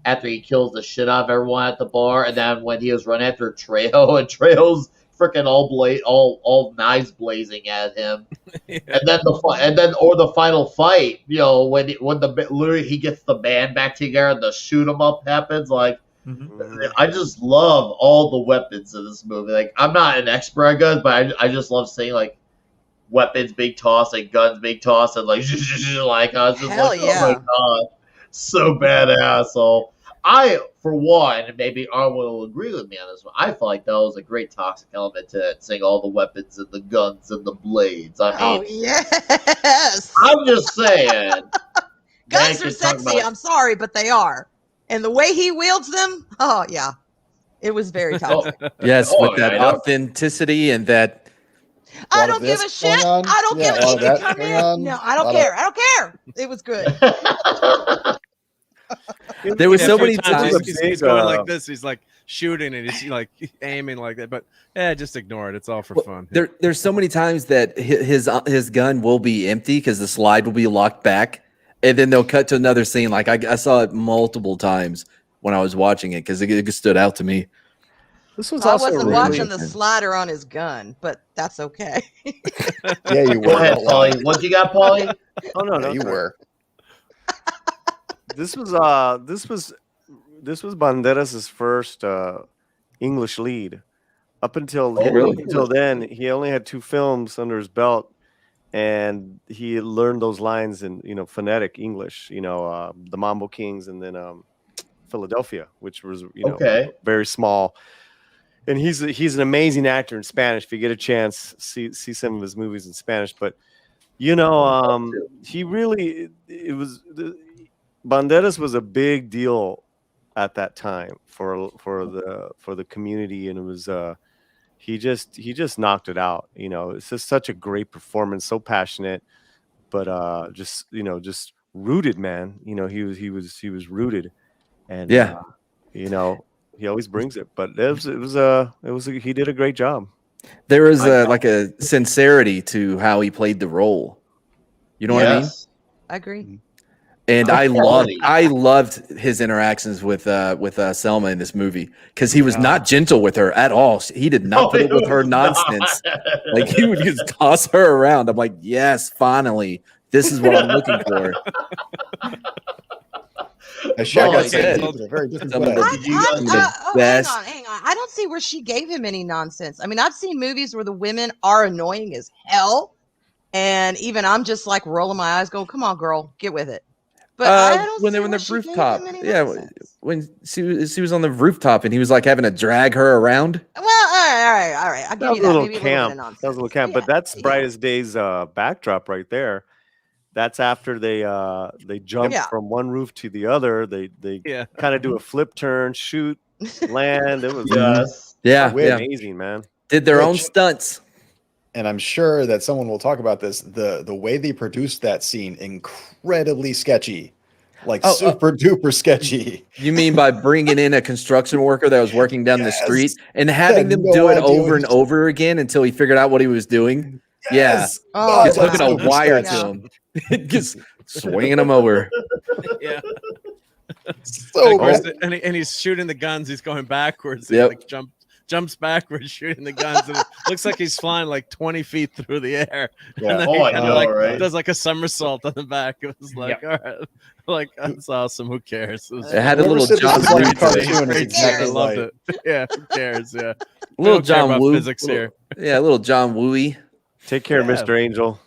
after he kills the shit out of everyone at the bar, and then when he was running after Trejo, and Trejo's freaking all knives blazing at him, and then the final fight, when literally he gets the band back together and the shoot 'em up happens. Like, I just love all the weapons in this movie. Like, I'm not an expert on guns, but I just love seeing like weapons being tossed and guns being tossed and like like I was just Hell like, yeah. oh my god, so badass. So I, for one, and maybe Arwen will agree with me on this one, I feel like that was a great toxic element to it, seeing all the weapons and the guns and the blades. I mean, Oh yes. I'm just saying. Guns Man are could talk sexy. about- I'm sorry, but they are. And the way he wields them, oh yeah, it was very toxic. Yes, Oh, with that I know. authenticity and that. I lot don't of give a this shit. going on. I don't Yeah, give a a lot of shit. that Come going here. on. No, I don't Lot of- care. I don't care. It was good. There were Yeah, so a few many times. he's going like this. He's like shooting and he's like aiming like that. But just ignore it. It's all for fun. There's so many times that his gun will be empty because the slide will be locked back, and then they'll cut to another scene. Like I saw it multiple times when I was watching it because it stood out to me. This was I also wasn't really, watching the slider on his gun, but that's okay. Yeah, you were. Go ahead, Don't lie. Paulie. What you got, Paulie? Oh no, Yeah, no, you sorry. were. This was Banderas' first English lead. Up until really? up until then, he only had 2 films under his belt, and he learned those lines in phonetic English. The Mambo Kings, and then Philadelphia, which was Okay. very small. And he's an amazing actor in Spanish. If you get a chance, see some of his movies in Spanish. But he really Banderas was a big deal at that time for the community, and it was he just knocked it out. It's just such a great performance, so passionate, but just rooted, man. He was rooted, and Yeah. he always brings it. But he did a great job. There was like a sincerity to how he played the role. You know what I mean? I agree. And Of I quality. loved his interactions with Selma in this movie, because he was not gentle with her at all. He did not put up with her nonsense. Like, he would just toss her around. I'm like, yes, finally, this is what I'm looking for. She got Like, saved yeah. in a very different Some of way. the- Hang best. on. I don't see where she gave him any nonsense. I mean, I've seen movies where the women are annoying as hell, and even I'm just like rolling my eyes, going, "Come on, girl, get with it." But I don't when see they were on where the she gave rooftop, him any yeah, nonsense. when she was on the rooftop and he was like having to drag her around. Well, all right. I'll That give was you a that. little Maybe a little bit camp. of nonsense. That was a little camp. But that's Brightest Days backdrop right there. That's after they jump from one roof to the other. They kind of do a flip turn, shoot, land. It was amazing, man. Did their own stunts. And I'm sure that someone will talk about this. The way they produced that scene, incredibly sketchy, like super duper sketchy. You mean by bringing in a construction worker that was working down the street and having them no do it idea over what and over again until he figured out what he was doing? Yes. Yeah. Oh, Just hooking a wow. wire Yeah. to him. Just swinging him over. Yeah. So Of course, bad. and he's shooting the guns. He's going backwards. Yep. He like jumps backwards, shooting the guns, and it looks like he's flying like 20 feet through the air. Yeah. And then Oh, he I kind know, of like right? does like a somersault on the back. It was like, all right, like that's awesome. Who cares? It, was It had a Whoever little said this John is like a Woo to it. cartoon is Who exactly I loved right. it. Yeah, who cares? Yeah, A We little don't care John about Woo. physics here. Yeah, a little John Wooey. Take care, Yeah. Mr. Angel.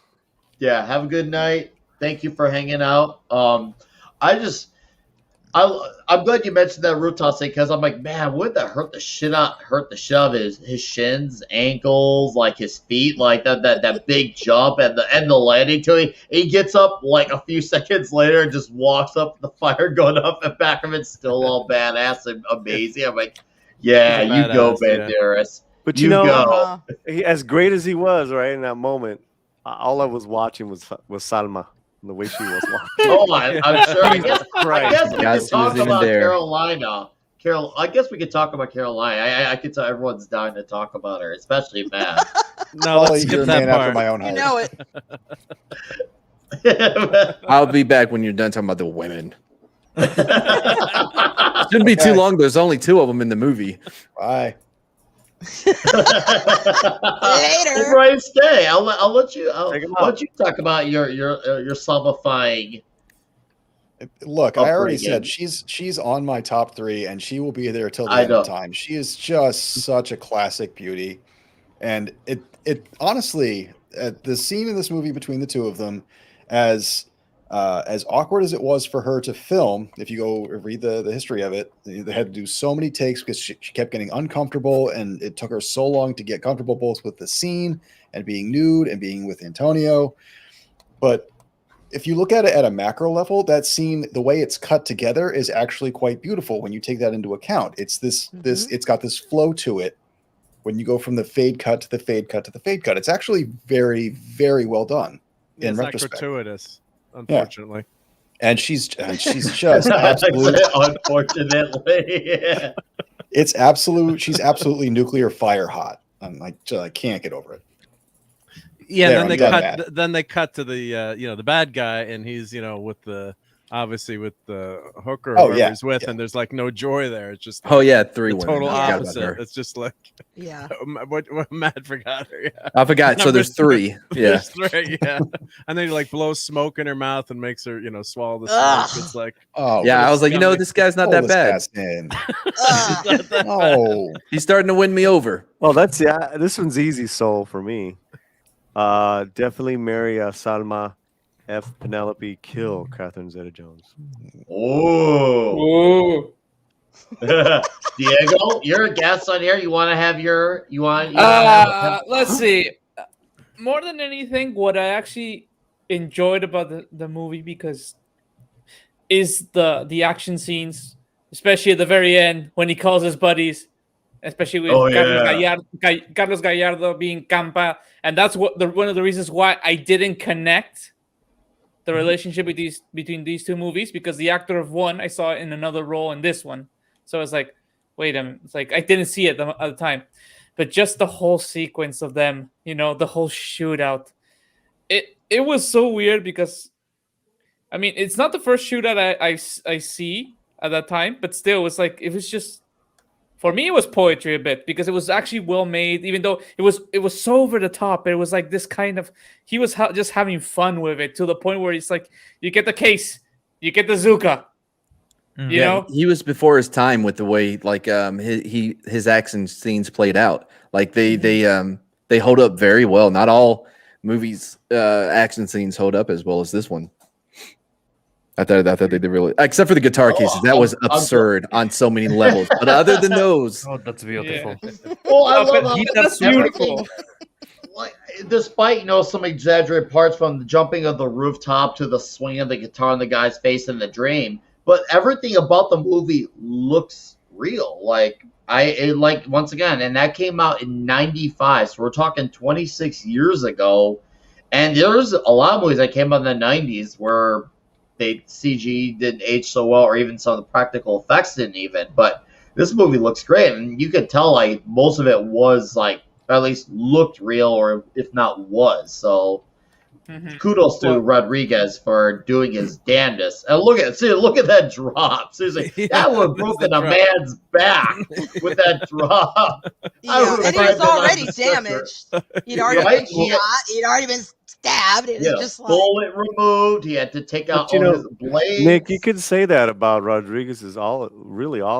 Yeah, have a good night. Thank you for hanging out. I'm glad you mentioned that rooftop thing, because I'm like, man, would that hurt the shit out of his shins, ankles, like his feet, like that big jump and the landing to it. He gets up like a few seconds later and just walks up, the fire going up and back of it's still all badass and amazing. I'm like, yeah, He's a you go, badass, yeah. Banderas. But You go. Uh-huh. as great as he was, right in that moment, all I was watching was Salma, and the way she was walking. Oh, I'm sure. I guess we Guys, could talk who's even about there? Carolina. I guess we could talk about Carolina. I could tell everyone's dying to talk about her, especially Matt. No, let's You're skip a man that after part. my own You heart. know it. I'll be back when you're done talking about the women. Shouldn't be too Okay. long. There's only 2 of them in the movie. Bye. Later. Brian, stay. I'll let you. Take 'em I'll out. let you talk about your Salmifying. Look, I already Upbringing. said she's on my top 3, and she will be there till the I end of know. time. She is just such a classic beauty, and it honestly, the scene in this movie between the 2 of them, as awkward as it was for her to film, if you go read the history of it, they had to do so many takes because she kept getting uncomfortable, and it took her so long to get comfortable both with the scene and being nude and being with Antonio. But if you look at it at a macro level, that scene, the way it's cut together, is actually quite beautiful when you take that into account. It's it's got this flow to it when you go from the fade cut to the fade cut to the fade cut. It's actually very, very well done in It's not retrospect. gratuitous, unfortunately. And she's just absolute. Unfortunately, yeah. It's absolute. She's absolutely nuclear fire hot. I can't get over it. Yeah, There, then I'm they done, cut. Matt. Then they cut to the the bad guy, and he's with the obviously with the hooker Oh, or yeah, whoever he's with, yeah. and there's like no joy there. It's just Oh yeah, 3 the women. total I forgot about opposite. her. It's just like Yeah. what Matt forgot her. Yeah. I forgot. So Number there's 3. Yeah. There's 3. Yeah, and then he like blows smoke in her mouth and makes her swallow the smoke. Ugh. It's like Oh, Yeah, I was like, scummy. this guy's not pull that this bad. guy's in. Ugh. No. He's starting to win me over. Oh, that's this one's easy soul for me. Definitely marry Salma F. Penelope, kill Catherine Zeta-Jones. Oh, Ooh. Diego, you're a guest on here. You want to have your? Let's see. More than anything, what I actually enjoyed about the movie because is the action scenes, especially at the very end when he calls his buddies, especially with Carlos Gallardo being Campa, and that's one of the reasons why I didn't connect the relationship between these two movies, because the actor of one I saw in another role in this one, so it's like, wait a minute, it's like I didn't see it at the time, but just the whole sequence of them, the whole shootout, it was so weird because, I mean, it's not the first shootout I see at that time, but still, it's like it was just. For me, it was poetry a bit because it was actually well made, even though it was so over the top. It was like this kind of he was just having fun with it to the point where it's like you get the case, you get the Zuka, you know. He was before his time with the way like his action scenes played out. Like they hold up very well. Not all movies action scenes hold up as well as this one. I thought they did really, except for the guitar cases. That was absurd on so many levels. But other than those, Oh, that's beautiful. Oh, I love how That's beautiful. like, despite some exaggerated parts, from the jumping of the rooftop to the swing of the guitar in the guy's face in the dream, but everything about the movie looks real. Like once again, and that came out in '95, so we're talking 26 years ago. And there's a lot of movies that came out in the '90s where CG didn't age so well, or even some of the practical effects didn't even. But this movie looks great, and you could tell like most of it was like, or at least looked real, or if not was. So kudos to Rodriguez for doing his damnedest. And look at that drop. Seriously, that would have broken a man's back with that drop. Yeah, and he was already damaged. He'd already been shot. He'd already been stabbed. It was just like bullet removed. He had to take out all his blades. Nick, you could say that about Rodriguez's all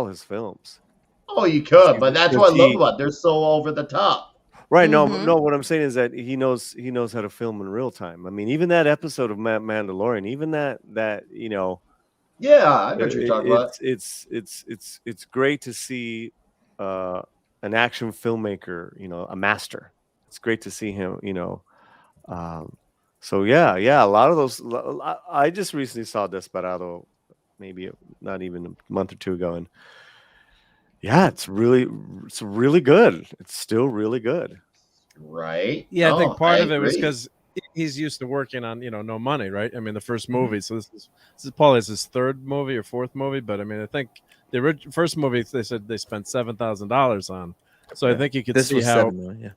his films. Oh, you could, but that's what I love about it. They're so over the top. Right? No. What I'm saying is that he knows how to film in real time. I mean, even that episode of Mandalorian, even that Yeah, I know what you're talking about. It's great to see an action filmmaker, a master. It's great to see him, so yeah, a lot of those. I just recently saw Desperado, maybe not even a month or two ago, and yeah, it's really good. It's still really good. Right. Yeah, I think part of it was agree. because he's used to working on no money, right? I mean, the first movie. So this is probably his third movie or fourth movie, but I mean, I think the first movie they said they spent $7,000 on. So I think you could see how. $7 million,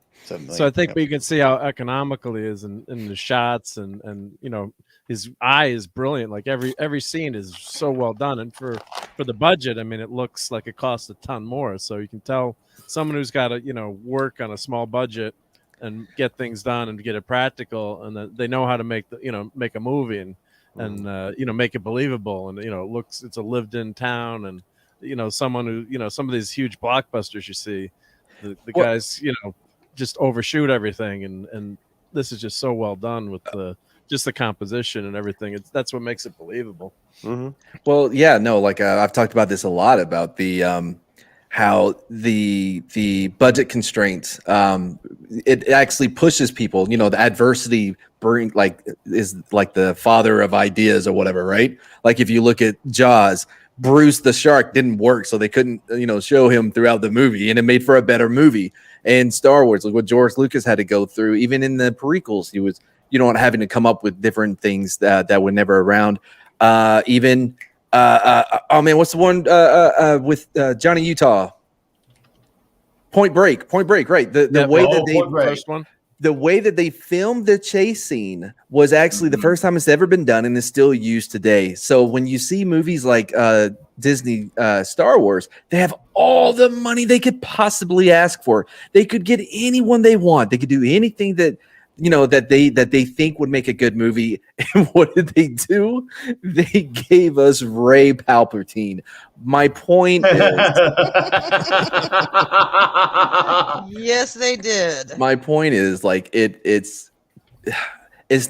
So I think we can see how economical he is in the shots, and his eye is brilliant. Like every scene is so well done, and for the budget, I mean, it looks like it costs a ton more. So you can tell someone who's got to work on a small budget and get things done and get it practical, and that they know how to make make a movie and make it believable, and it's a lived in town, and someone who some of these huge blockbusters you see. The guys, just overshoot everything, and this is just so well done with the composition and everything. That's what makes it believable. Mm-hmm. Well, yeah, no, like I've talked about this a lot about the how the budget constraints it actually pushes people. The adversity is like the father of ideas or whatever, right? Like if you look at Jaws. Bruce the shark didn't work, so they couldn't, show him throughout the movie, and it made for a better movie. And Star Wars, like what George Lucas had to go through, even in the prequels, he was, having to come up with different things that were never around. Oh man, what's the one with Johnny Utah? Point Break, right? The way that they first one. the way that they filmed the chase scene was actually the first time it's ever been done and is still used today. So when you see movies like Disney Star Wars, they have all the money they could possibly ask for. They could get anyone they want. They could do anything that that they think would make a good movie. And what did they do? They gave us Ray Palpatine. My point is, Yes, they did. my point is, like, it's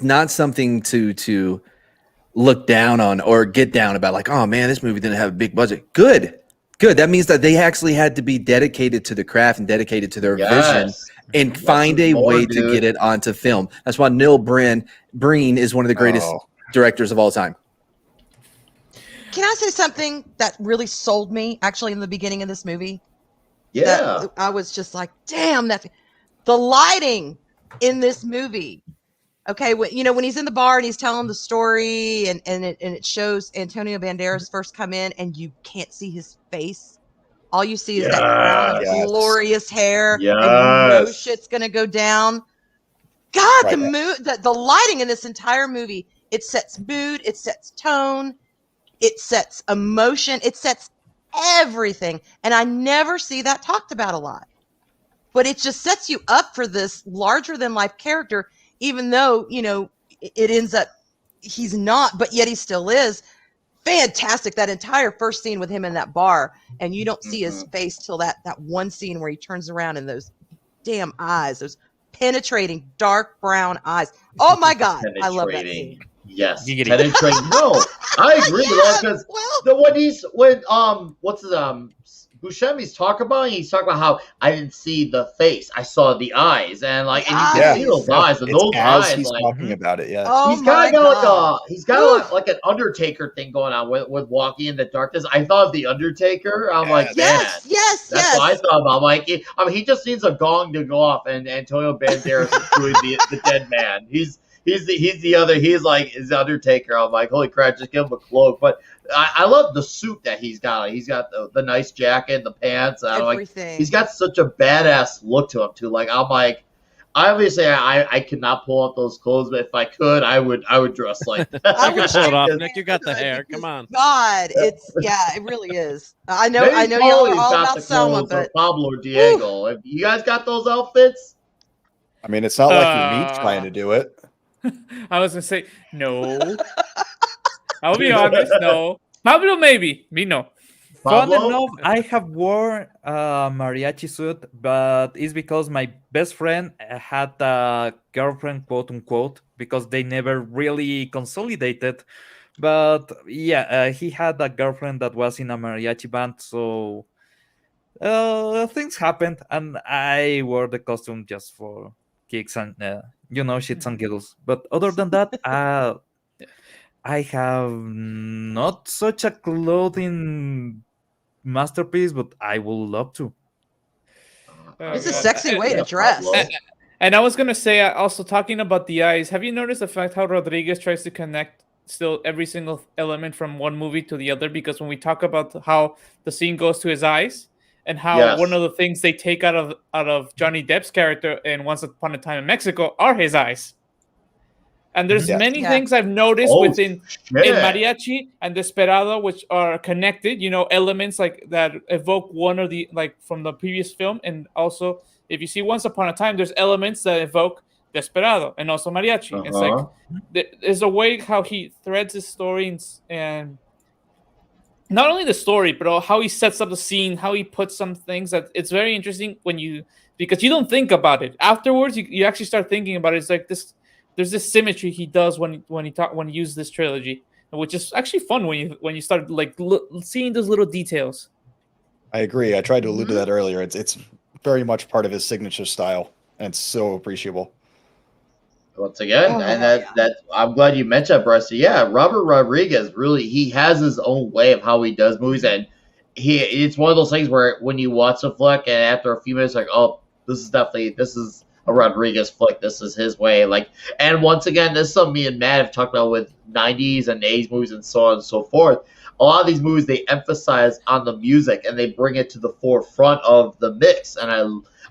not something to look down on or get down about, like, oh man, this movie didn't have a big budget. Good. That means that they actually had to be dedicated to the craft and dedicated to their vision and find a way to get it onto film. That's why Neil Breen is one of the greatest directors of all time. Can I say something that really sold me actually in the beginning of this movie? Yeah. That I was just like, damn, the lighting in this movie. Okay, when he's in the bar and he's telling the story and it shows Antonio Banderas first come in and you can't see his face. All you see is that crown of glorious hair, and you know shit's gonna go down. God, the lighting in this entire movie, it sets mood, it sets tone, it sets emotion, it sets everything. And I never see that talked about a lot. But it just sets you up for this larger than life character, even though, it ends up he's not, but yet he still is. Fantastic. That entire first scene with him in that bar, and you don't see his face till that one scene where he turns around and those damn eyes, those penetrating dark brown eyes. Oh my God. I love that scene. Yes. Penetrating. No, I agree with that, because Buscemi's talking about it, he's talking about how I didn't see the face, I saw the eyes, and you can see those eyes, and those eyes. He's talking about it, he's got like an Undertaker thing going on with walking in the darkness. I thought of the Undertaker. I'm like, yes. That's what I thought about. I'm like, he just needs a gong to go off, and Antonio Banderas is doing the dead man. He's the Undertaker. I'm like, holy crap, just give him a cloak. But I love the suit that he's got. He's got the nice jacket, the pants. Everything. He's got such a badass look to him too. I'm like, obviously I could not pull off those clothes, but if I could, I would dress like that. I can pull it off, Nick. You got the hair. Come on. God, it really is. I know y'all are all about Selma, but Pablo or Diego. Have you guys got those outfits? I mean, it's not like you're me trying to do it. I was gonna say no. I'll be honest, no. Pablo, maybe. Me, no. Fun enough, I have worn a mariachi suit, but it's because my best friend had a girlfriend, quote unquote, because they never really consolidated. But yeah, he had a girlfriend that was in a mariachi band, so things happened, and I wore the costume just for kicks and shits and giggles. But other than that, I have not such a clothing masterpiece, but I would love to. It's a sexy way to dress. And I was gonna say, also talking about the eyes, have you noticed the fact how Rodriguez tries to connect still every single element from one movie to the other? Because when we talk about how the scene goes to his eyes, and how one of the things they take out of Johnny Depp's character in Once Upon a Time in Mexico are his eyes. And there's many things I've noticed in Mariachi and Desperado, which are connected, elements like that evoke one or the, like, from the previous film. And also, if you see Once Upon a Time, there's elements that evoke Desperado and also Mariachi. It's like, there's a way how he threads his story and not only the story, but how he sets up the scene, how he puts some things that it's very interesting because you don't think about it. Afterwards, you actually start thinking about it. It's like this. There's this symmetry he does when he uses this trilogy, which is actually fun when you start seeing those little details. I agree. I tried to allude to that earlier. It's very much part of his signature style, and it's so appreciable. Once again, that I'm glad you mentioned that, Bryce. Yeah, Robert Rodriguez really he has his own way of how he does movies, and it's one of those things where when you watch a flick and after a few minutes, like, oh, this is a Rodriguez flick. This is his way. Like, and once again, this is something me and Matt have talked about with 90s and 80s movies and so on and so forth. A lot of these movies, they emphasize on the music and they bring it to the forefront of the mix. And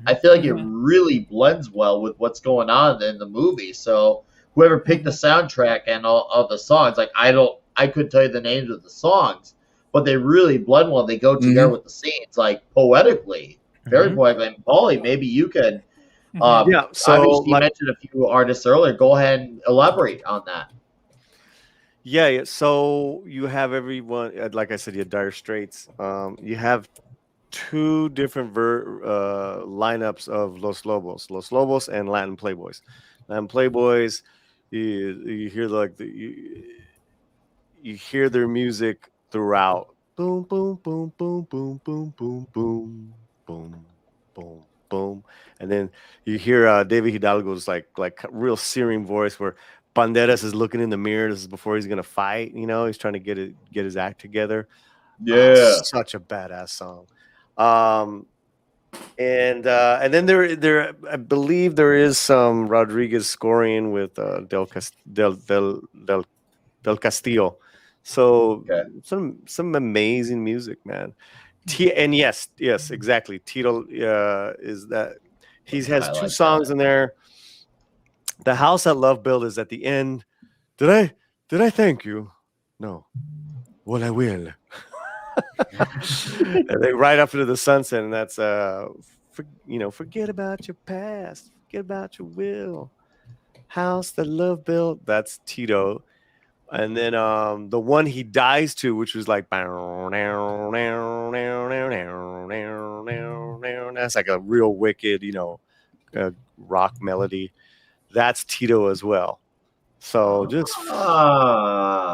I feel like it really blends well with what's going on in the movie. So whoever picked the soundtrack and all of the songs, like I couldn't tell you the names of the songs, but they really blend well. They go together with the scenes, like poetically, very poetically. And Paulie, maybe you could. Yeah, so obviously you mentioned a few artists earlier. Go ahead and elaborate on that. Yeah, so you have everyone, like I said, you have Dire Straits. You have two different lineups of Los Lobos and Latin Playboys. Latin Playboys, you hear you hear their music throughout. Boom, boom, boom, boom, boom, boom, boom, boom, boom, boom, boom, and then you hear David Hidalgo's like real searing voice where Banderas is looking in the mirror. This is before he's gonna fight. You know, he's trying to get his act together. Such a badass song. And then there I believe there is some Rodriguez scoring with Del Castillo. So some amazing music, man. And yes, exactly. Tito is that he has two songs in there. The House That Love Built is at the end. Did I thank you? No. Well, I will. And they right up into the sunset, and that's forget about your past, forget about your will. House That Love Built. That's Tito. And then the one he dies to, which was like that's like a real wicked, rock melody. That's Tito as well. So just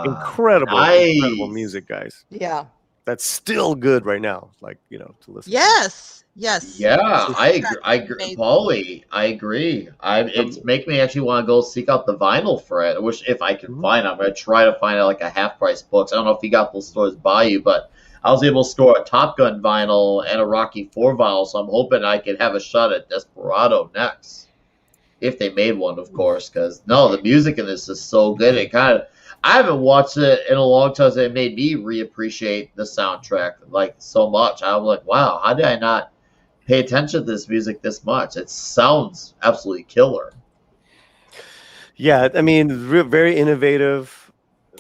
incredible music, guys. Yeah. That's still good right now. Like, to listen. Yes. Yeah, I agree. Paulie, I agree. It's making me actually want to go seek out the vinyl for it. I wish if I could find it. I'm going to try to find out like a half price books. I don't know if you got those stores by you, but I was able to score a Top Gun vinyl and a Rocky 4 vinyl, so I'm hoping I could have a shot at Desperado next. If they made one, of course, because the music in this is so good. I haven't watched it in a long time, so it made me reappreciate the soundtrack like so much. I'm like, wow, how did I not pay attention to this music this much? It sounds absolutely killer. Yeah, I mean, very innovative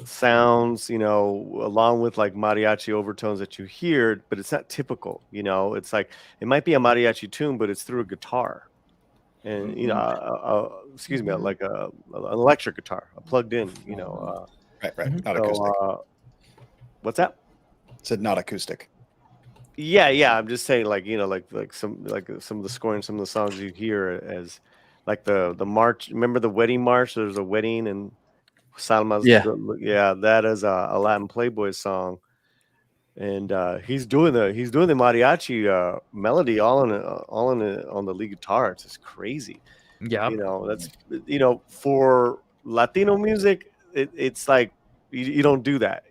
sounds, along with like mariachi overtones that you hear, but it's not typical. It's like it might be a mariachi tune, but it's through a guitar. And like an electric guitar, a plugged in, right, not acoustic. What's that? Said not acoustic. Yeah. I'm just saying, like some of the scoring, some of the songs you hear as like the march. Remember the wedding march? There's a wedding and Salma's. Yeah, that is a Latin Playboy song. And he's doing the mariachi melody all on the lead guitar. It's just crazy. Yeah, that's for Latino music, it's like you don't do that,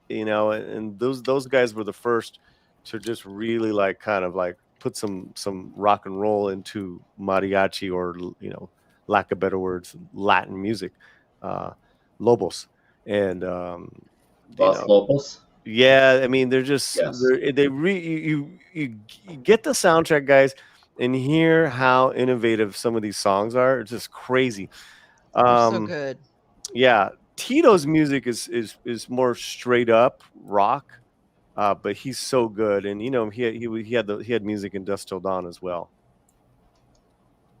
And those guys were the first to just really like kind of like put some rock and roll into mariachi, or lack of better words, Latin music. Lobos and Lobos. Yeah, I mean, they're just you get the soundtrack, guys, and hear how innovative some of these songs are. It's just crazy. So good. Yeah, Tito's music is more straight up rock, but he's so good, and he had music in Dusk Till Dawn as well.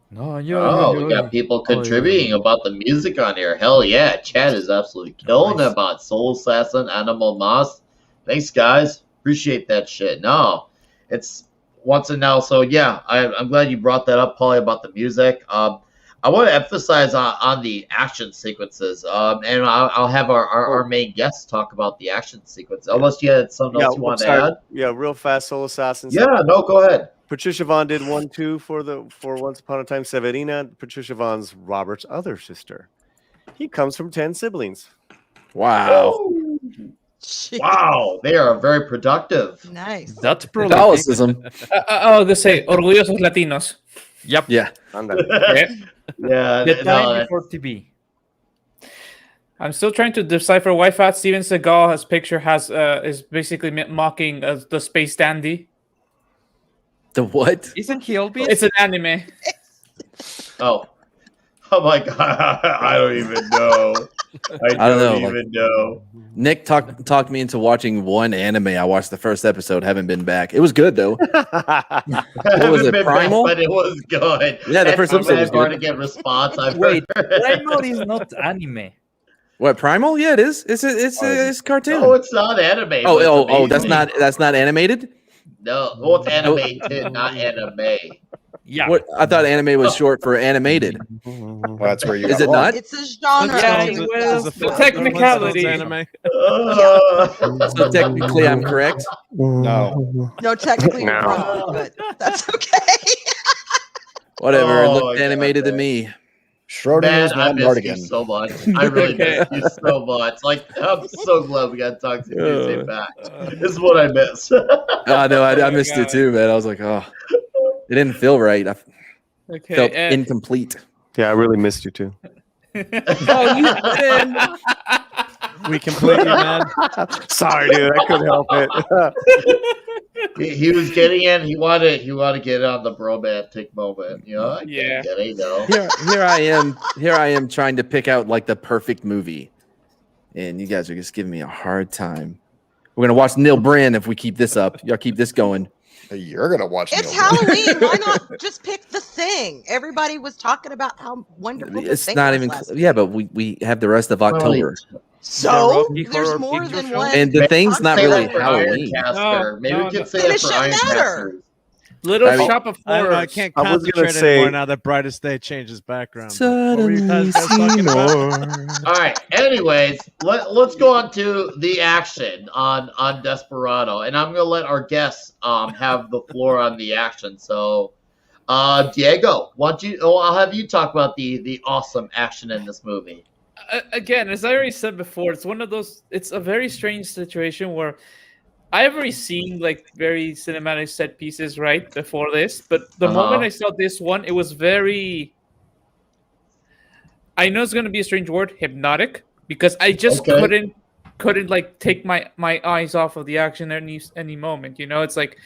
We got people contributing about the music on here. Hell yeah, Chad is absolutely killing it about Soul Assassin, Animal Moss. Thanks, guys. Appreciate that shit. No, it's once and now. So yeah, I'm glad you brought that up, Paulie, about the music. I want to emphasize on the action sequences, and I'll have our main guests talk about the action sequence. Unless you had something else you want to add. Yeah, real fast, Soul Assassin. Yeah, no, go ahead. Patricia Vaughn did 1-2 for Once Upon a Time. Severina, Patricia Vaughn's Robert's other sister. He comes from 10 siblings. Wow. Oh. Wow, they are very productive. Nice. That's Catholicism. They say orgullosos Latinos. Yep. Yeah. Ándale. Yeah, The no, time before TV. I'm still trying to decipher why Fat Steven Seagal's picture is basically mocking the space dandy. The what? Isn't he Elvis? It's an anime. oh my god, I don't even know. I don't know, don't even know. Nick talked me into watching one anime. I watched the first episode. Haven't been back. It was good though. I What was haven't it? been back, Primal? but it was good. Yeah, the And first episode was hard to good. get response. I've Wait, heard. Primal is not anime. What, Primal? Yeah, it is. It's cartoon. No, it's not anime. but it's Oh, that's amazing. not animated. No, well, it's animated, not anime. Yeah. What, I thought anime was short for animated. Well, that's where you Is got it wrong. not? It's a genre. Yeah, of well, stuff. the technicality. Anime. So technically, I'm correct. No. No, technically you're No. wrong, but that's okay. Whatever. It Oh, looked yeah, animated to man. me. Man, Schrodinger's I miss non-Mardigan. you so much. I really Okay. miss you so much. Like, I'm so glad we got Toxic Tuesday back. This is what I miss. Oh no, I missed God. it too, man. I was like, oh, it didn't feel right. I Okay. felt and- incomplete. Yeah, I really missed you too. Oh, you did. We completely mad. Sorry, dude. I couldn't help it. he was getting in. He wanted to get on the bromantic moment. You know, I Yeah. get it, though. Here I am trying to pick out like the perfect movie, and you guys are just giving me a hard time. We're gonna watch Neil Brand if we keep this up. Y'all keep this going. You're gonna watch. It's Neil Brand. Halloween. Why not just pick The Thing? Everybody was talking about how wonderful The It's Thing not was even. last Yeah, week. but we have the rest of October, So Rocky there's Horror more Picture than Show? one. and the thing's not Say really that for Halloween. Ironcaster. No, Maybe no, we no. could say Then that it for shouldn't matter. Ironcasters. Little I mean- Shop of I Horrors. can't I was gonna concentrate say- anymore now that Brightest Day changes background. But what were you Suddenly guys talking about? Seymour. All right. Anyways, let's go on to the action on Desperado, and I'm gonna let our guests have the floor on the action. So, Diego, I'll have you talk about the awesome action in this movie. Again, as I already said before, it's one of those. It's a very strange situation where I've already seen like very cinematic set pieces right before this, but the moment I saw this one, it was very. I know it's going to be a strange word, hypnotic, because I just Okay. couldn't like take my eyes off of the action any moment. You know, it's like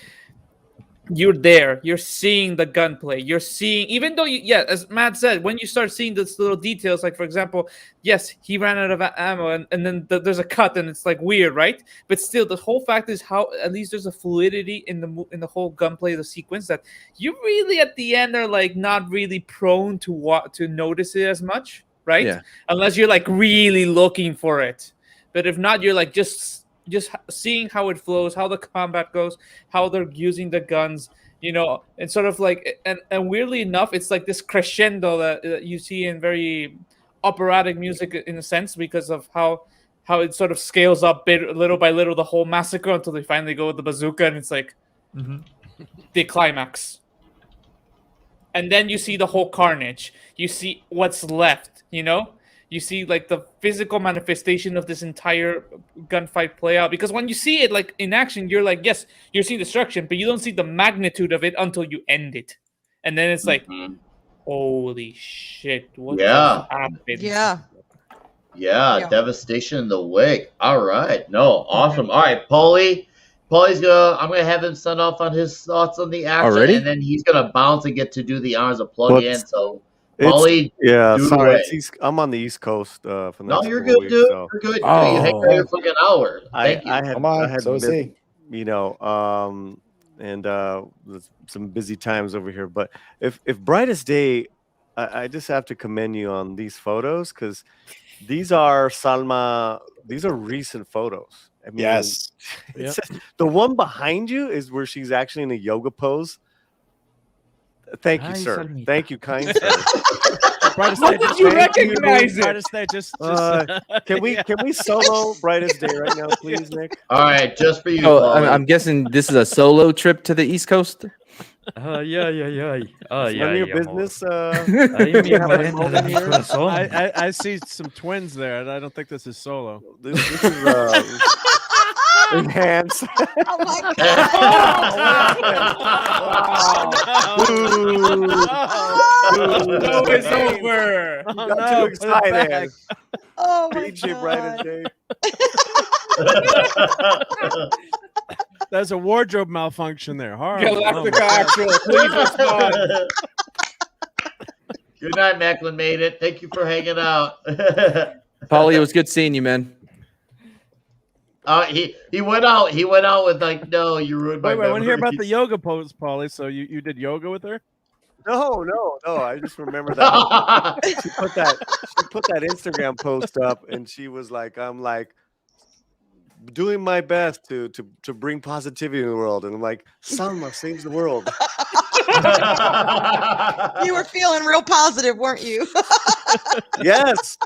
you're there, you're seeing the gunplay, you're seeing, even though as Matt said, when you start seeing those little details, like for example, yes, he ran out of ammo, and then there's a cut, and it's like weird, right? But still, the whole fact is how at least there's a fluidity in the whole gunplay, the sequence, that you really at the end are like not really prone to notice it as much, right? Yeah. Unless you're like really looking for it, but if not, you're like just seeing how it flows, how the combat goes, how they're using the guns, you know, and sort of like, and weirdly enough, it's like this crescendo that you see in very operatic music in a sense, because of how it sort of scales up little by little, the whole massacre, until they finally go with the bazooka, and it's like the climax. And then you see the whole carnage. You see what's left, you know? You see like the physical manifestation of this entire gunfight play out, because when you see it like in action, you're like, yes, you're seeing destruction, but you don't see the magnitude of it until you end it, and then it's like, holy shit, what just happened? Yeah. Yeah, devastation in the wake. All right, no, awesome. All right, I'm gonna have him send off on his thoughts on the action, Already? and then he's gonna bounce and get to do the honors of plug Well, in. So, It's- Paulie, Yeah, do sorry. it. I'm on the East Coast for the no, next you're couple good, weeks, dude. so You're good. Oh. You hang out your fucking hour. Thank you. Come on, I had so is missed, he. you know, and there's some busy times over here. But if Brightest Day, I just have to commend you on these photos, because these are Salma. These are recent photos. I mean, Yes. it's the one behind you is where she's actually in a yoga pose. Thank you, Ay, sir. Salmita. Thank you, kind sir. Brightest Why Day, did just you Thank you. recognize it? Brightest Day, just Can we solo Brightest Day right now, please, Nick? All right, just for you, Oh, Paulie. I'm guessing this is a solo trip to the East Coast. Yeah. It's none of your business. Ay, mi You have a madre moment del here? corazón. I see some twins there, and I don't think this is solo. This is Enhance. Oh my god! No, it's over. You got too excited. Oh my DJ Brian and god! Dave. There's a wardrobe malfunction there. Horrible. Galactica Actual, please respond. Good night, Macklin made it. Thank you for hanging out. Polly, it was good seeing you, man. He went out. He went out with like, no, you ruined my Wait, I want to hear about the memories." yoga pose, Polly. So you did yoga with her? No. I just remember that she put that Instagram post up, and she was like, "I'm like doing my best to bring positivity in the world," and I'm like, "Salma saves the world." You were feeling real positive, weren't you? Yes.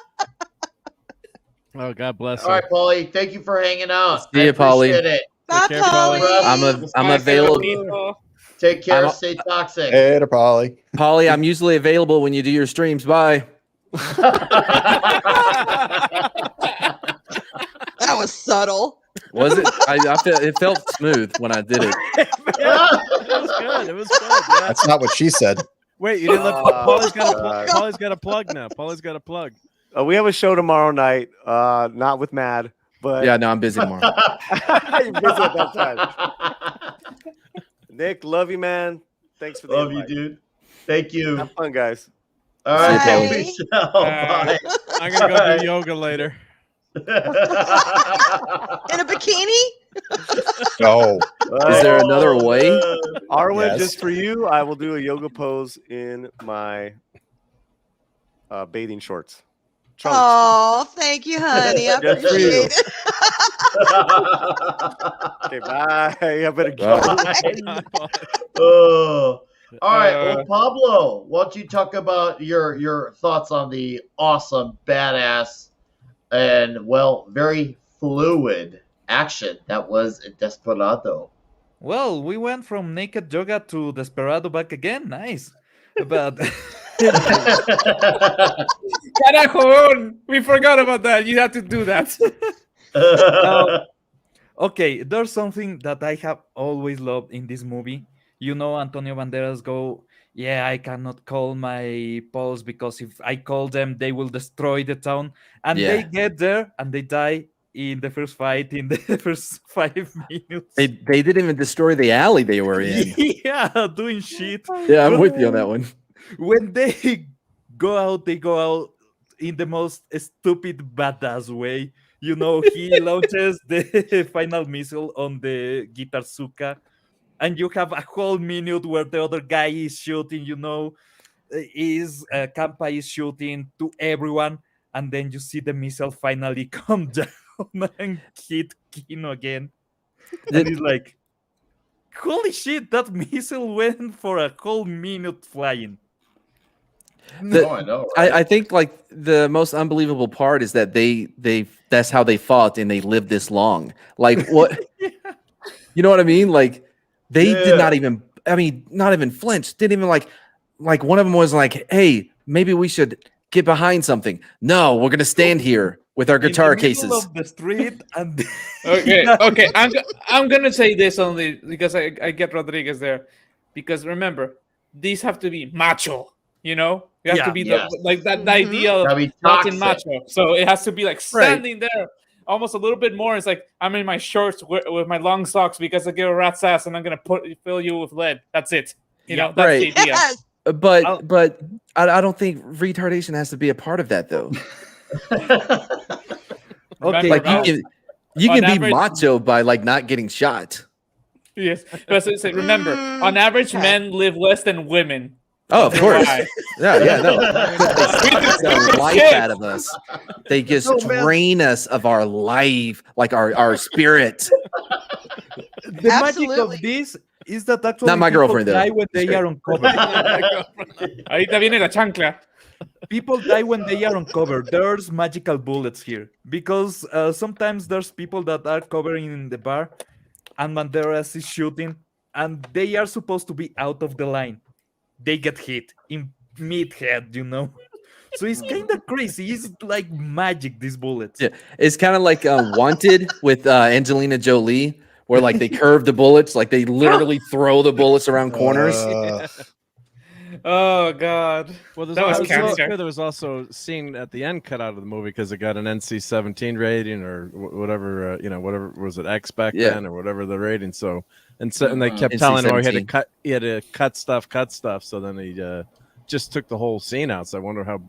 Oh, God bless All her. right, Paulie. Thank you for hanging out. See ya, Paulie. Appreciate it. Bye, care, Polly. Polly. I'm available. Take care. I'm- Stay toxic. Hey to Polly. Polly, I'm usually available when you do your streams. Bye. That was subtle. Was it? I felt it felt smooth when I did it. Yeah, it was good. It was good. Yeah. That's not what she said. Wait, you didn't let Oh, Polly's got God. Polly's got a plug now. Polly's got a plug. We have a show tomorrow night. Not with Mad, but Yeah, no, I'm busy tomorrow. you're busy at that time. Nick, love you, man. Thanks for the Love you, invite. dude. Thank you. Have fun, guys. All right, Bye. Paulie. Bye. I'm gonna go do yoga later. In a bikini? No. Is there another way? Arwen, Yes. just for you, I will do a yoga pose in my bathing shorts. Trunks. Oh, thank you, honey. I Just for you. appreciate it. Okay, bye. I better go. Oh. All right. Uh, Well, Pablo, why don't you talk about your thoughts on the awesome, badass, and very fluid action that was Desperado? Well, we went from naked yoga to Desperado back again. Nice. But Carajon! We forgot about that. You have to do that. okay, there's something that I have always loved in this movie. You know, Antonio Banderas go, yeah, I cannot call my Poles because if I call them, they will destroy the town. And they Yeah. get there and they die in the first fight in the first 5 minutes. They didn't even destroy the alley they were in. Yeah, doing shit. Yeah, I'm with you on that one. When they go out in the most stupid badass way. You know, he launches the final missile on the Guitar Suka, and you have a whole minute where the other guy is shooting, you know, Kampa is shooting to everyone, and then you see the missile finally come down and hit Kino again. And he's like, holy shit, that missile went for a whole minute flying. Oh, I know. Right? I think like the most unbelievable part is that they that's how they fought and they lived this long. Like what you know what I mean? Like they did not even not even flinch. Didn't even like one of them was like, hey, maybe we should get behind something. No, we're gonna stand here with our guitar in the cases. middle of the street and Okay. I'm gonna say this only because I get Rodriguez there, because remember, these have to be macho. You know, you have to be Yes. the idea of Gotta be Latin toxic. macho. So it has to be like standing there, almost a little bit more. It's like I'm in my shorts with my long socks because I give a rat's ass, and I'm gonna fill you with lead. That's it. You know, that's Right. the idea. Yes. But I don't think retardation has to be a part of that though. okay, Like Remember, you on can be average- macho by like not getting shot. Yes, but remember, on average, okay. men live less than women. Oh, of course. Why? Yeah, no. They suck the life Shit. out of us. They just No, man. drain us of our life, like our spirit. the magic Absolutely. of this is that actually Not my people girlfriend, though. die when they are on cover. Ahorita viene la chancla. People die when they are on cover. There's magical bullets here because sometimes there's people that are covering in the bar and Banderas is shooting and they are supposed to be out of the line. They get hit in mid-head, you know. So it's kind of crazy. It's like magic, these bullets. Yeah, it's kind of like Wanted with Angelina Jolie, where like they curve the bullets, like they literally throw the bullets around corners. Oh God. Well, That was cancer. there was also a scene at the end cut out of the movie because it got an NC-17 rating or whatever, whatever was it X back then or whatever the rating. So and they kept telling him he had to cut stuff. So then he just took the whole scene out. So I wonder how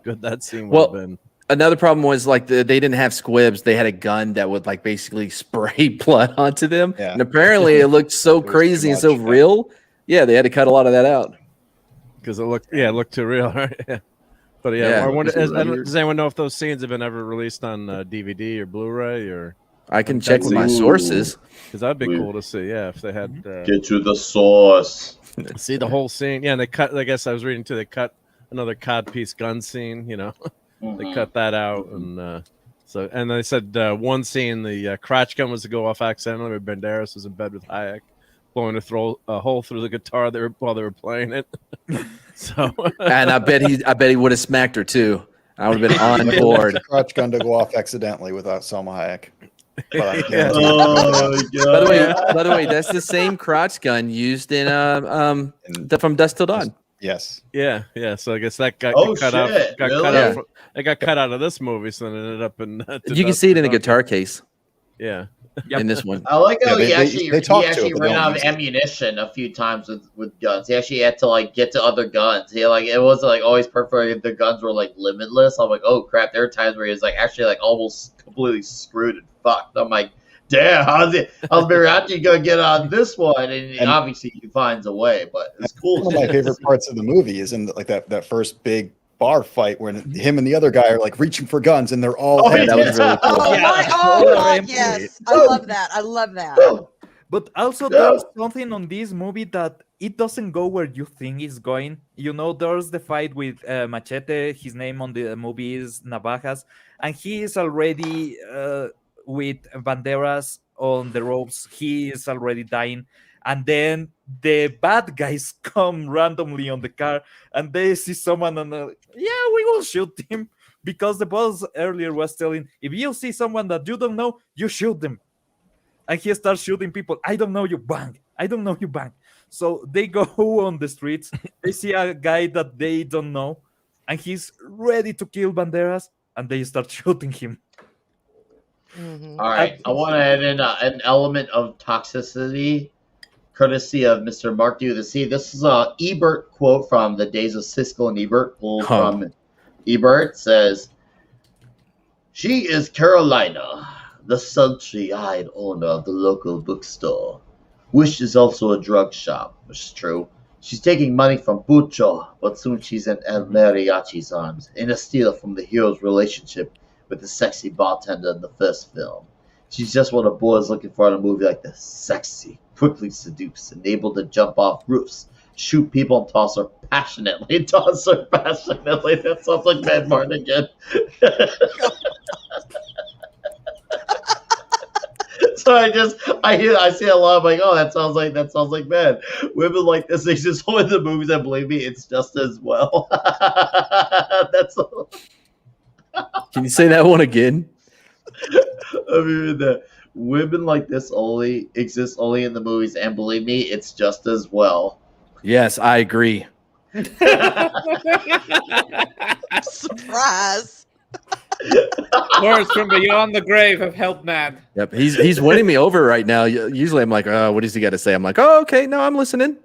good that scene would have been. Another problem was like they didn't have squibs. They had a gun that would like basically spray blood onto them. Yeah. And apparently it looked so crazy and so real. Yeah, they had to cut a lot of that out. Because it looked too real, right? Yeah. But I wonder, does anyone know if those scenes have been ever released on DVD or Blu-ray or? I can check with my sources. Because that'd be cool to see. Yeah, if they had. Get to the source. See the whole scene. Yeah, and they cut. I guess I was reading too. They cut another codpiece gun scene. They cut that out, and and they said one scene the crotch gun was to go off accidentally. Where Banderas was in bed with Hayek, blowing a hole through the guitar while they were playing it. So, and I bet he would have smacked her too. I would have been on board. Crotch gun to go off accidentally without Salma Hayek. By the way, that's the same crotch gun used in From Dusk Till Dawn. Yes. Yeah. So I guess that got cut out. It got cut out of this movie, so it ended up in. You can see it in the guitar case. Yeah. In this one, I like how he actually ran out of ammunition a few times with guns. He actually had to get to other guns. It wasn't always perfect. The guns were limitless. I'm like, oh crap! There are times where he was actually almost completely screwed and fucked. I'm like, damn, how's Mariachi gonna get on this one? And obviously he finds a way, but it's cool. One of my favorite parts of the movie is in that first big bar fight when him and the other guy are reaching for guns and they're all that was really cool. God, yes. I love that. But also there's something on this movie that it doesn't go where you think it's going. There's the fight with Machete. His name on the movie is Navajas, and he is already with Banderas on the ropes. He is already dying. And then the bad guys come randomly on the car and they see someone and we will shoot him, because the boss earlier was telling, if you see someone that you don't know, you shoot them. And he starts shooting people. I don't know you, bang. I don't know you, bang. So they go on the streets. They see a guy that they don't know and he's ready to kill Banderas and they start shooting him. Mm-hmm. All right. I want to add in an element of toxicity courtesy of Mr. Mark Duthesey. This is a Ebert quote from the Days of Siskel and Ebert, pulled from Ebert. It says, "She is Carolina, the sultry-eyed owner of the local bookstore, which is also a drug shop," which is true. "She's taking money from Pucho, but soon she's in El Mariachi's arms, in a steal from the hero's relationship with the sexy bartender in the first film. She's just what a boy is looking for in a movie like this. Sexy, quickly seduced, and able to jump off roofs, shoot people, and toss her passionately. That sounds like Van Martin again." So I see a lot. I'm like, oh, that sounds like man. Women like this exist only in the movies, and believe me, it's just as well. That's all. Can you say that one again? I mean, the women like this exist only in the movies, and believe me, it's just as well. Yes, I agree. Surprise! Words from beyond the grave have helped Matt. Yep, he's winning me over right now. Usually, I'm like, oh, what does he got to say? I'm like, oh, okay, no, I'm listening.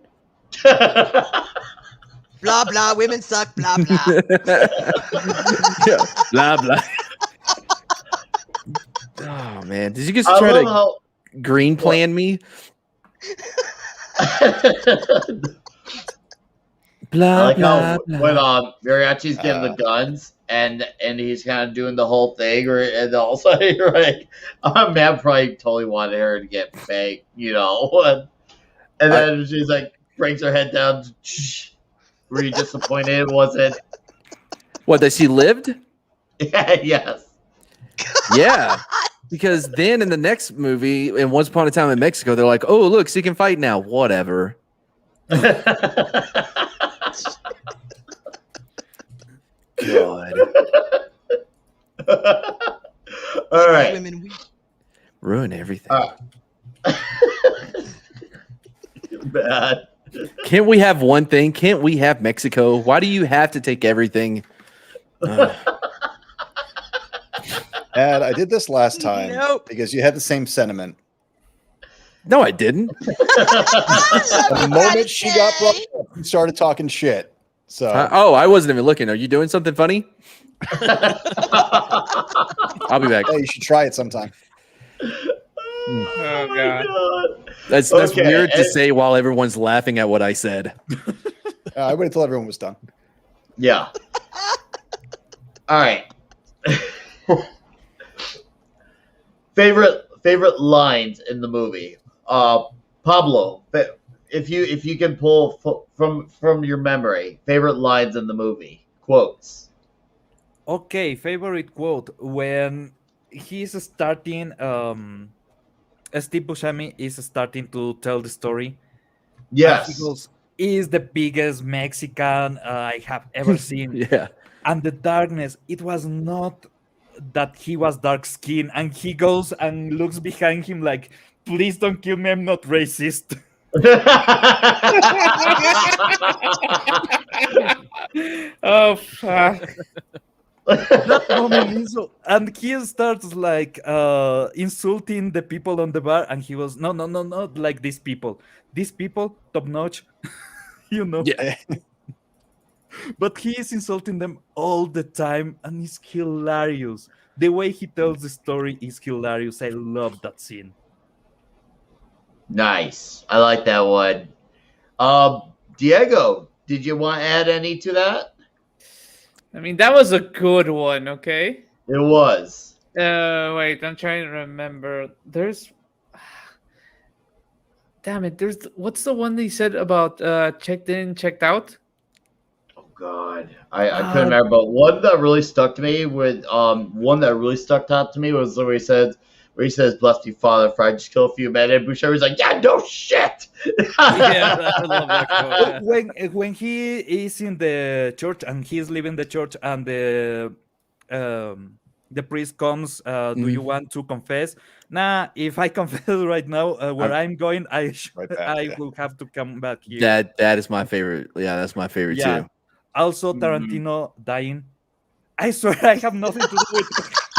Blah blah. Women suck. Blah blah. Yeah, blah blah. Oh man, did you guys try to green plan me? Blah, I like blah, how blah. when Mariachi's getting the guns and he's kind of doing the whole thing, and also right, Matt probably totally wanted her to get fake, and then she's like brings her head down. Were you disappointed? Was it? What, that she lived? Yeah, yes. Yeah. Because then in the next movie, in Once Upon a Time in Mexico, they're like, oh, look, she can fight now. Whatever. God. All right. Women weep. Ruin everything. Bad. Can't we have one thing? Can't we have Mexico? Why do you have to take everything? Ed, I did this last time Nope. because you had the same sentiment. No, I didn't. The moment she got brought up, you started talking shit. So I wasn't even looking. Are you doing something funny? I'll be back. hey, you should try it sometime. Oh god. That's Okay, weird to say while everyone's laughing at what I said. I waited until everyone was done. Yeah. All right. favorite lines in the movie. Pablo, if you can pull from your memory, favorite lines in the movie, quotes. Okay, favorite quote when he's starting. Steve Buscemi is starting to tell the story. And he Yes. goes, "Is the biggest Mexican I have ever seen." Yeah. And the darkness, it was not that he was dark skinned, and he goes and looks behind him like, "Please don't kill me, I'm not racist." Oh fuck. That moment is so, and he starts like insulting the people on the bar, and he was no, like these people top notch, you know. Yeah. But he is insulting them all the time, and it's hilarious. The way he tells the story is hilarious. I love that scene. Nice. I like that one. Diego, did you want to add any to that? I mean, that was a good one. Okay. It was. Wait, I'm trying to remember. There's, damn it. There's what's the one they said about checked in, checked out? Oh God, I couldn't remember. But one that really stuck to me was where he says, "Bless me, Father, for I just killed a few men." And Buscemi's like, "Yeah, no shit." Yeah, I love that quote. When he is in the church and he's leaving the church, and the priest comes, do you want to confess? Nah, if I confess right now where I'm going, Right back, will have to come back here. That is my favorite. Yeah, that's my favorite too. Also, Tarantino dying. I swear I have nothing to do with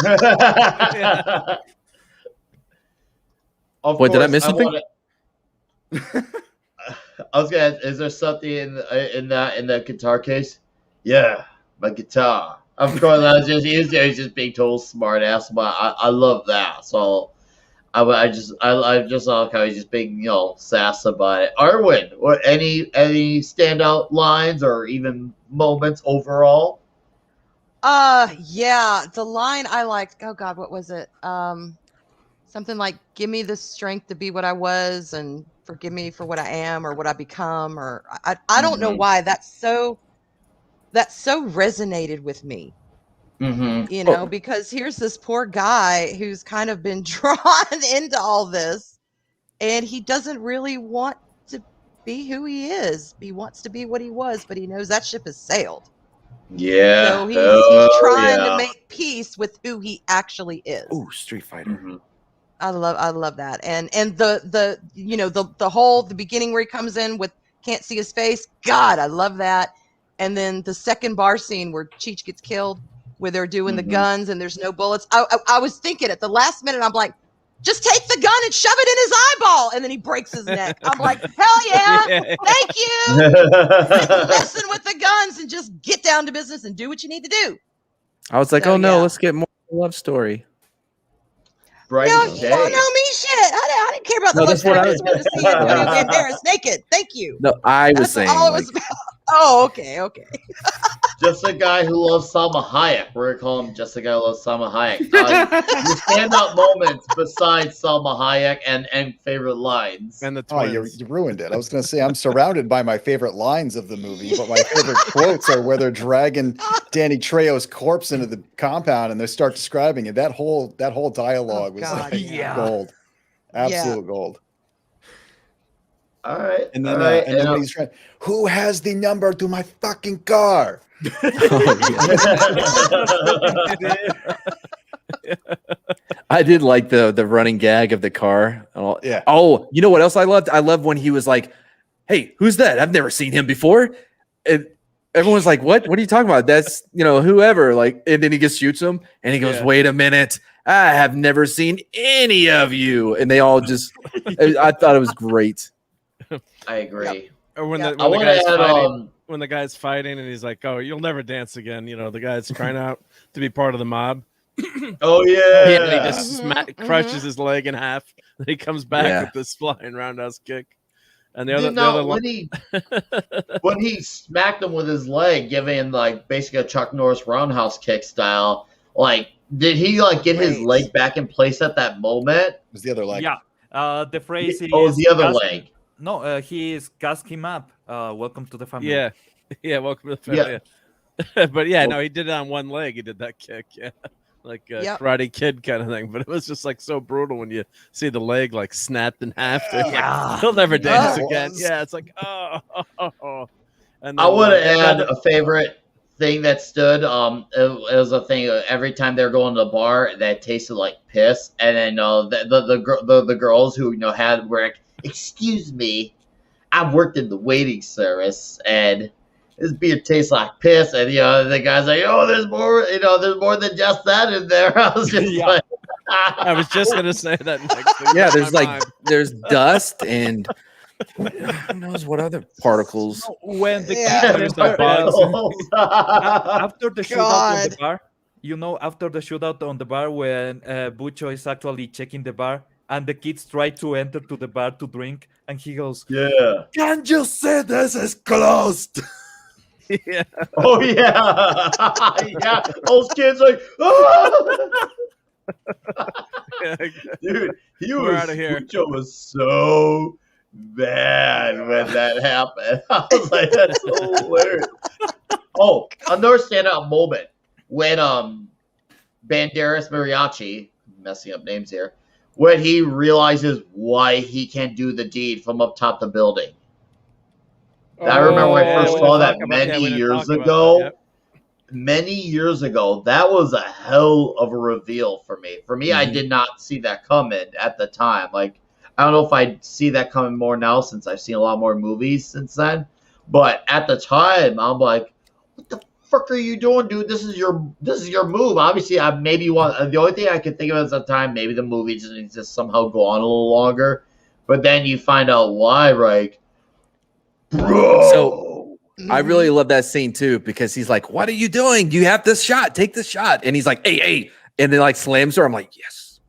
it. Of Wait, did I course, miss something? I was gonna ask, is there something in that guitar case? Yeah, my guitar. Of course, he's just being total smart ass, but I love that. So I just like how he's just being sass about it. Arwen, what any standout lines or even moments overall? Yeah, the line I liked. Oh God, what was it? Something like, "Give me the strength to be what I was, and forgive me for what I am or what I become." Or I don't know why that so resonated with me. Mm-hmm. Because here's this poor guy who's kind of been drawn into all this, and he doesn't really want to be who he is. He wants to be what he was, but he knows that ship has sailed. Yeah. So he's trying to make peace with who he actually is. Oh, Street Fighter. Mm-hmm. I love that. And the whole beginning where he comes in with can't see his face. God, I love that. And then the second bar scene where Cheech gets killed, where they're doing the guns and there's no bullets. I was thinking at the last minute, I'm like, just take the gun and shove it in his eyeball, and then he breaks his neck. I'm like, hell yeah, thank you. Quit messing with the guns and just get down to business and do what you need to do. I was like, So, oh no, yeah. let's get more love story. Bright No, as you day. don't know me shit. I didn't care about the No, love that's what story. I I was- just wanted to see Antonio Banderas naked. Thank you. No, I was That's saying all it like, was about. Oh, okay. Just a guy who loves Salma Hayek. We're gonna call him just a guy who loves Salma Hayek. Your standout moments besides Salma Hayek and favorite lines. And the Oh, twins. you ruined it. I was going to say I'm surrounded by my favorite lines of the movie, but my favorite quotes are where they're dragging Danny Trejo's corpse into the compound and they start describing it. That whole dialogue was God, like yeah. gold, absolute gold. All right. And then, all right. and then when he's trying, who has the number to my fucking car? I did like the running gag of the car. Yeah. Oh, you know what else I loved? I loved when he was like, "Hey, who's that? I've never seen him before." And everyone's like, "What? What are you talking about? That's whoever." Like, and then he just shoots him, and he goes, Yeah. "Wait a minute, I have never seen any of you." And they all just, I thought it was great. I agree. Or when Yeah. the I when the want guy's to add fighting, when the guy's fighting, and he's like, "Oh, you'll never dance again." The guy's trying out to be part of the mob. Oh Yeah, yeah. and he just crushes his leg in half. Then he comes back Yeah. with this flying roundhouse kick. And the Dude, other, no, line- when he smacked him with his leg, giving like basically a Chuck Norris roundhouse kick style, like did he like get his Great. leg back in place at that moment? It was the other leg. Yeah. The phrase is Oh, it was the other "Cast-" leg. No, he is cast him up. Welcome to the family. yeah, yeah. Welcome to the family. Yeah. But yeah, no, he did it on one leg. He did that kick. Yeah, like a Yep. Karate Kid kind of thing. But it was just like so brutal when you see the leg like snapped in half. Yeah. He'll never dance it again. was. Yeah, it's like And I then, want to and add then- a favorite thing that stood. It was a thing. Every time they were going to the bar, that tasted like piss, and then the girls who had were like, "Excuse me, I've worked in the waiting service, and this beer tastes like piss." And the guy's like, "Oh, there's more. There's more than just that in there." I was just Yeah. like, I was just gonna say that next. Thing Yeah, in there's my like mind. there's dust and who knows what other particles. When the Yeah. kids There's enter, no bugs. after the shootout on the God. bar, after the shootout on the bar when Bucho is actually checking the bar and the kids try to enter to the bar to drink and he goes, yeah. "Can't you say this is closed?" Yeah. Oh yeah. Yeah. Those kids like, "Ah!" Dude, We're outta here. Pucho was so bad when that happened. I was like, that's so hilarious. Oh, another standout moment when Banderas Mariachi, messing up names here, when he realizes why he can't do the deed from up top the building. I remember when I first we saw didn't that talk about- many we didn't years talk about ago. that, yep. Many years ago, that was a hell of a reveal for me. For me, I Mhm. did not see that coming at the time. Like, I don't know if I see that coming more now since I've seen a lot more movies since then. But at the time, I'm like, what the fuck are you doing, dude? This is your move. Obviously, I maybe want the only thing I could think of at the time, maybe the movie just needs to somehow go on a little longer. But then you find out why, like, bro. So I really love that scene too because he's like, "What are you doing? You have this shot. Take the shot." And he's like, "Hey," and then like slams her. I'm like, "Yes."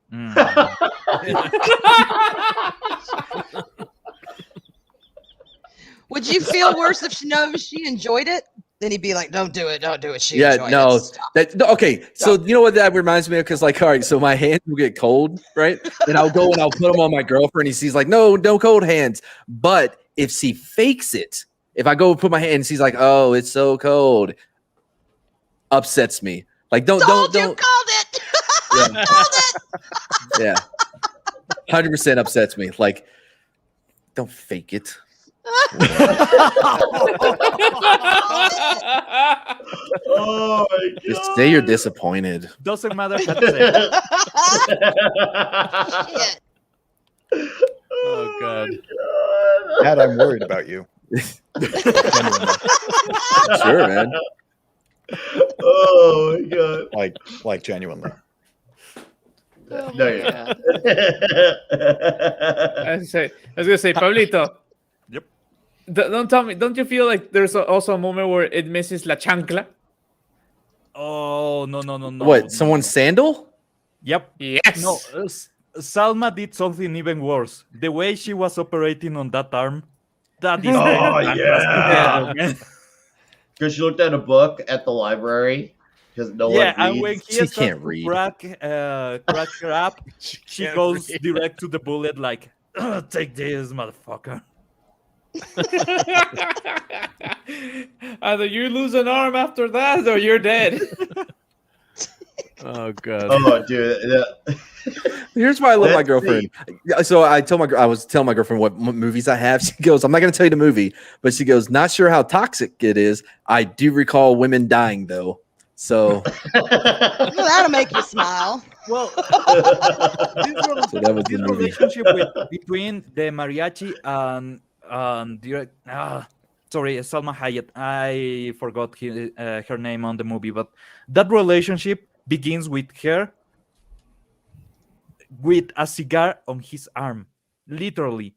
Would you feel worse if she knows she enjoyed it? Then he'd be like, "Don't do it, don't do it." She Yeah, enjoyed no. it. Stop. Okay, so you know what that reminds me of? Because like, all right, so my hands will get cold, right? And I'll go and I'll put them on my girlfriend. And she's like, "No cold hands." But if she fakes it, if I go put my hand, and she's like, "Oh, it's so cold," upsets me. Like, don't. You called it. Yeah. Yeah, 100% upsets me. Like, don't fake it. Oh my god. Just say you're disappointed. Doesn't matter how to say it. Shit. Oh god. Dad, I'm worried about you. Sure, man. Oh my god. Like genuinely. No, you're not. I was gonna say, Pablito. Yep. Don't tell me. Don't you feel like there's also a moment where it misses la chancla? Oh, no. What? Someone's sandal? Yep. Yes. No, Salma did something even worse. The way she was operating on that arm, that is Oh, yeah. man. Because she looked at a book at the library because no Yeah, one and when reads. he She starts can't to read. crack her up, she can't goes read. direct to the bullet like, "Take this, motherfucker." Either you lose an arm after that, or you're dead. Oh god. Oh, dude. Here's why I love my Let's girlfriend. So I was telling my girlfriend what movies I have. She goes, "I'm not going to tell you the movie," but she goes, "Not sure how toxic it is. I do recall women dying though." So Well, that'll make you smile. Well, So that was the this movie. relationship between the mariachi and sorry, Salma Hayek. I forgot her name on the movie, but that relationship begins with her with a cigar on his arm. Literally,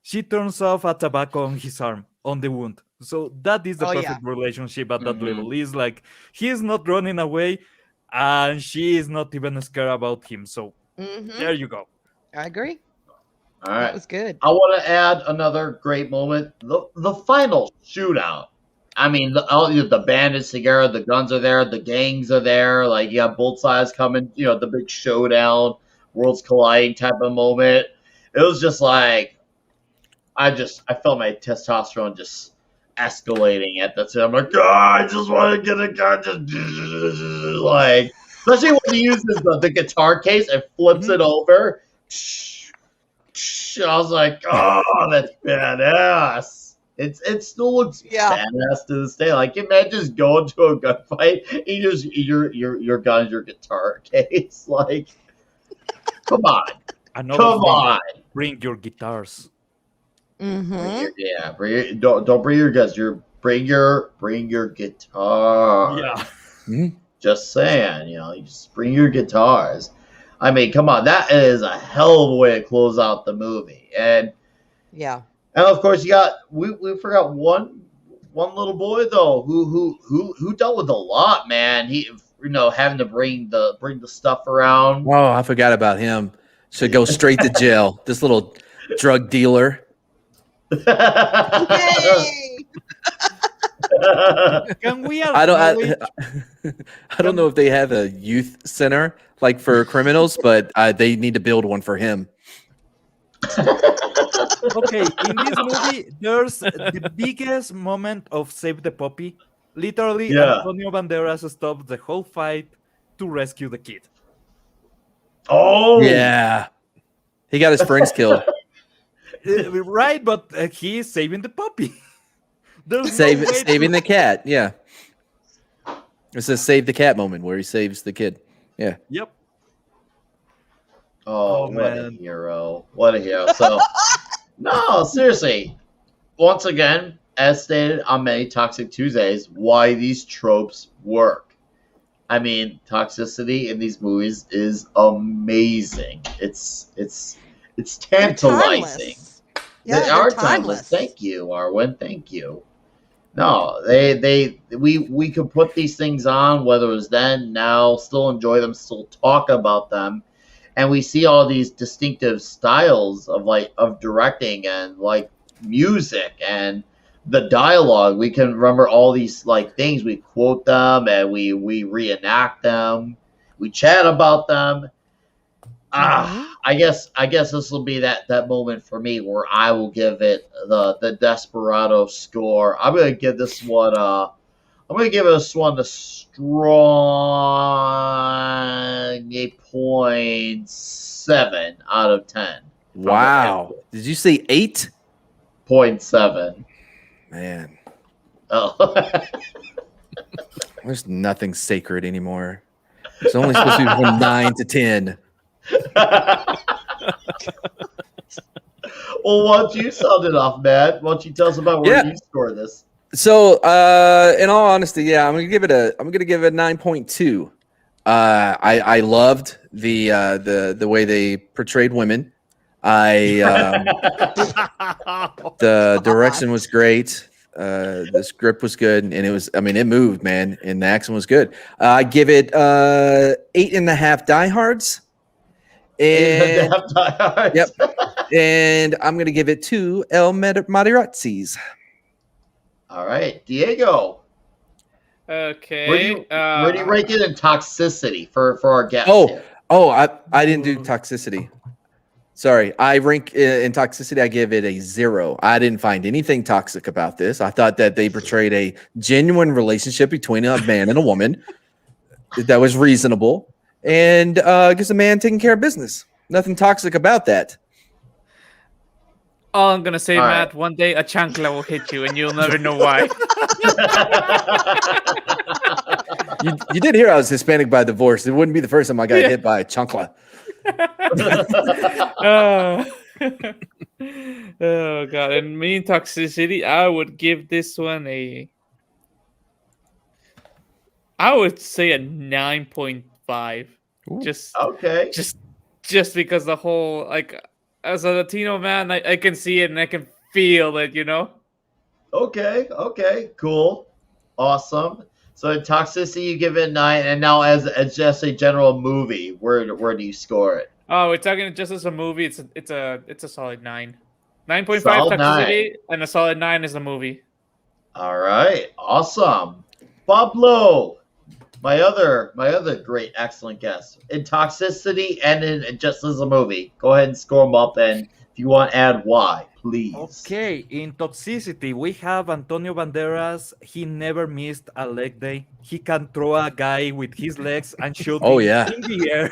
she turns off a tobacco on his arm on the wound. So that is the Oh, yeah. perfect relationship at that Mhm. level. It's like he's not running away, and she is not even scared about him. So Mhm. there you go. I agree. All That right. was good. I want to add another great moment. The final shootout. I mean, the bandits together, the guns are there, the gangs are there. Like, you have both sides coming, the big showdown, worlds colliding type of moment. It was just like, I felt my testosterone just escalating at that time. I'm like, God, I just want to get a gun. Just like, especially when he uses the guitar case and flips it over. I was like, oh, that's badass. It still looks Yeah. badass to this day. Like, imagine just going to a gunfight and you just your gun is your guitar case. Like, come on, Another come thing, on. bring your guitars. Mm-hmm. Don't bring your guns. Bring your guitar. Yeah. Just saying, you just bring your guitars. I mean, come on, that is a hell of a way to close out the movie. And of course we forgot one little boy though who dealt with a lot, man. He having to bring the stuff around. Oh, I forgot about him. Should go straight to jail. This little drug dealer. Yay! Can we I acknowledge? don't know if they have a youth center like for criminals, but they need to build one for him. Okay, in this movie, there's the biggest moment of Save the Puppy. Literally, Yeah. Antonio Banderas stops the whole fight to rescue the kid. Oh Yeah, he got his friends killed. Right, but he is saving the puppy. There's no way Saving the cat. Yeah, it's a save the cat moment where he saves the kid. Yeah. Yep. Oh, Oh, what man. a hero. What a hero. So, no, seriously. Once again, as stated on many Toxic Tuesdays, why these tropes work. I mean, toxicity in these movies is amazing. It's tantalizing. Yeah, They they're are timeless. Thank you, Arwen. Thank you. No, we could put these things on, whether it was then, now, still enjoy them, still talk about them. And we see all these distinctive styles of directing and like music and the dialogue. We can remember all these like things. We quote them and we reenact them. We chat about them. I guess this will be that moment for me where I will give it the Desperado score. I'm gonna give this one a strong 8.7 out of 10. Wow. Did you say 8? 0.7. Man, Oh. there's nothing sacred anymore. It's only supposed to be from 9 to 10. Well, why don't you sound it off, Matt? Why don't you tell us about where you score this? So, in all honesty, yeah, I'm gonna give it a 9.2. I loved the way they portrayed women. The direction was great. The script was good, and it moved, man, and the action was good. I give it 8.5 diehards. And diehards. Yep. And I'm gonna give it 2 El Materazzis. All right, Diego. Okay. Where do you rank it in toxicity for our guests? I didn't do toxicity. Sorry, I rank in toxicity. I give it a 0. I didn't find anything toxic about this. I thought that they portrayed a genuine relationship between a man and a woman that was reasonable. and just a man taking care of business. Nothing toxic about that. All I'm gonna say, All Matt, right. one day a chancla will hit you, and you'll never know why. You did hear I was Hispanic by divorce. It wouldn't be the first time I got Yeah. hit by a chancla. Oh. Oh god! And me in toxicity, I would give this one I would say a 9.5. Just Okay. just because the whole, like, as a Latino man, I can see it and I can feel it, you know? Okay. Cool. Awesome. So in toxicity, you give it 9, and now as just a general movie, where do you score it? Oh, we're talking just as a movie, it's a solid 9. 9.5 Solid toxicity, and a solid 9 is a movie. All right. Awesome. Pablo, my other great, excellent guest in toxicity and in just as a movie. Go ahead and score them up, and if you want, add why, please. Okay, in toxicity, we have Antonio Banderas. He never missed a leg day. He can throw a guy with his legs and shoot Oh, him yeah. in the air.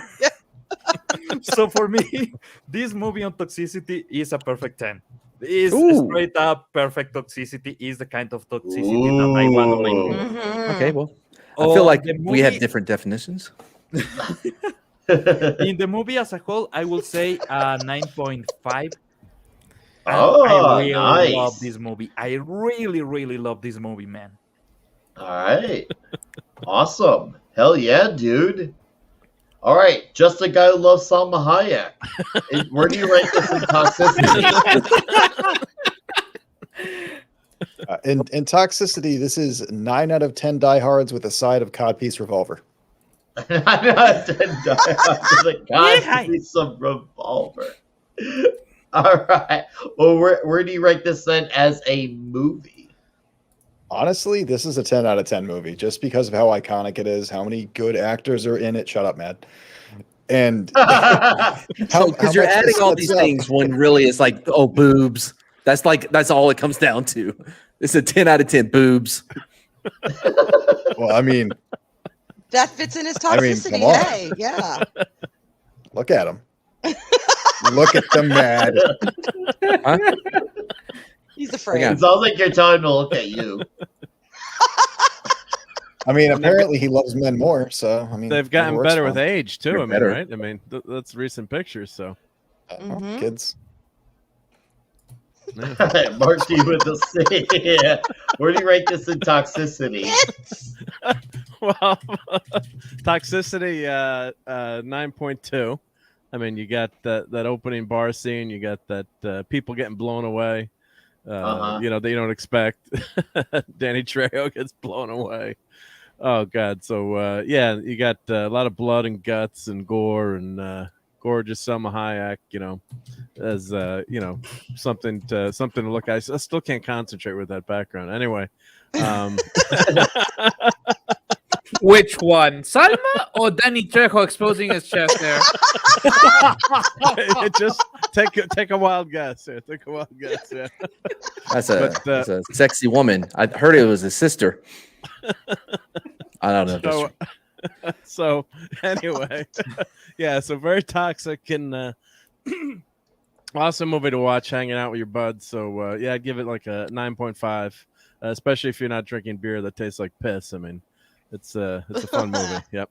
So for me, this movie on toxicity is a perfect 10. Is Ooh. straight up perfect toxicity. Is the kind of toxicity that I want on my movie. Mhm. Okay, well, I feel like the we have movie- different definitions. In the movie as a whole, I will say 9.5. Oh, I really nice. love this movie. I really, really love this movie, man. All right. Awesome. Hell yeah, dude. All right. Just a guy who loves Salma Hayek. Where do you rank this in toxicity? In toxicity, this is 9 out of 10 diehards with a side of codpiece revolver. I'm not the Yeah. piece of revolver. All right. Well, where do you rank this then as a movie? Honestly, this is a 10 out of 10 movie just because of how iconic it is, how many good actors are in it. Shut up, Matt. And Because you're much adding this all sets these up. things when really it's like, oh, boobs. That's all it comes down to. It's a 10 out of 10 boobs. Well, I mean, That fits in his I mean, toxicity. come on. Hey, yeah. look at him. Look at the Mad. Huh? He's afraid. Yeah. It sounds like you're telling him to look at you. I mean, apparently he loves men more. So, I mean, They've whatever gotten works better for with him. age too. You're I mean, better. right? I mean, that's recent pictures. So Mhm. Kids. Mark you with the C. Where do you rank this in toxicity? well, toxicity 9.2. I mean, you got that opening bar scene. You got that people getting blown away. You know, they don't expect. Danny Trejo gets blown away. Oh God! So yeah, you got a lot of blood and guts and gore and gorgeous Selma Hayek. You know, as you know, something to look at. I still can't concentrate with that background. Anyway. Which one? Salma or Danny Trejo exposing his chest there? Just take a wild guess. Here. Take a wild guess. Yeah. That's But, a sexy woman. I heard it was his sister. I don't know. If that's So, true. so anyway, yeah. So very toxic and awesome movie to watch, hanging out with your buds. So yeah, I'd give it like a 9.5, especially if you're not drinking beer that tastes like piss. I mean, it's a fun movie. Yep.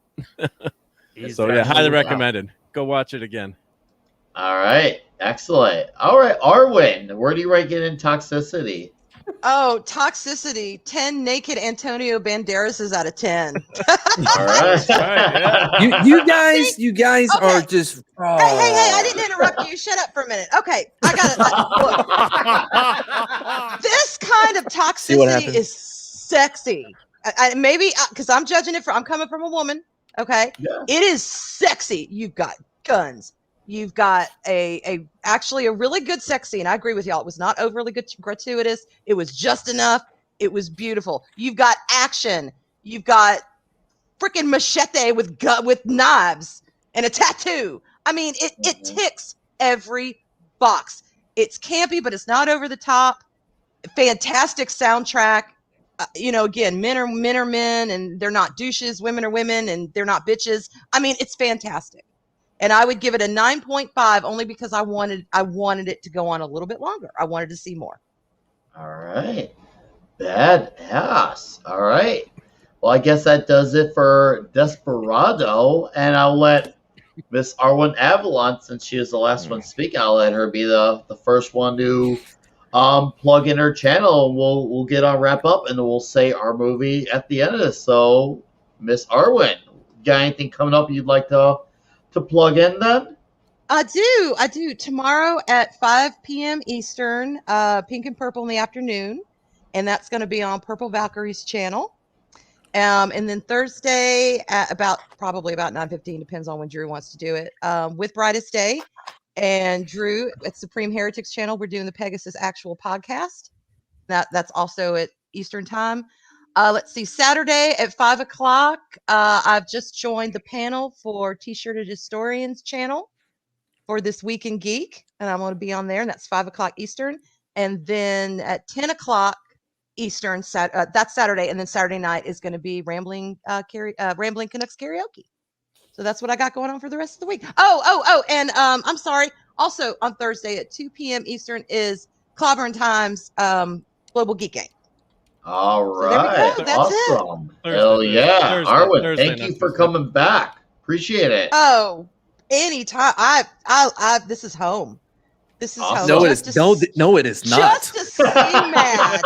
So yeah, highly recommended. Go watch it again. All right. Excellent. All right. Arwen, where do you rank it in toxicity? Oh, toxicity. 10 naked Antonio Banderas out of 10. All right. yeah. You guys Okay. are just. Hey, I didn't interrupt you. Shut up for a minute. Okay, I got it. This kind of See what toxicity happens? is sexy. Maybe because I'm judging it I'm coming from a woman. Okay, Yeah. it is sexy. You've got guns. You've got actually a really good sex scene. I agree with y'all. It was not overly good, gratuitous. It was just enough. It was beautiful. You've got action. You've got freaking machete with knives and a tattoo. I mean, it ticks every box. It's campy, but it's not over the top. Fantastic soundtrack. again, men are men, and they're not douches. Women are women, and they're not bitches. I mean, it's fantastic. And I would give it a 9.5 only because I wanted it to go on a little bit longer. I wanted to see more. All right. Badass. All right. Well, I guess that does it for Desperado. And I'll let Miss Arwen Avalon, since she is the last one speaking, I'll let her be the first one to plug in her channel. And we'll get on wrap up, and then we'll say our movie at the end of this. So, Miss Arwen, got anything coming up you'd like to plug in then? I do. Tomorrow at 5 p.m. Eastern, Pink and Purple in the afternoon. And that's going to be on Purple Valkyrie's channel. And then Thursday at probably about 9:15, depends on when Drew wants to do it, with Brightest Day. And Drew at Supreme Heretics channel, we're doing the Pegasus Actual podcast. That's also at Eastern time. Let's see, Saturday at 5 o'clock, I've just joined the panel for T-Shirted Historians channel for This Week in Geek, and I'm going to be on there, and that's 5 o'clock Eastern. And then at 10 o'clock Eastern, that's Saturday, and then Saturday night is going to be Rambling Canucks karaoke. So that's what I got going on for the rest of the week. And I'm sorry. Also on Thursday at 2 p.m. Eastern is Clobbering Times Global Geek Game. All right, there we go. That's awesome. Hell yeah, Arwen, thank you for coming back. Appreciate it. Oh, anytime. This is home. This is home. No, it is not. Just to see Mad,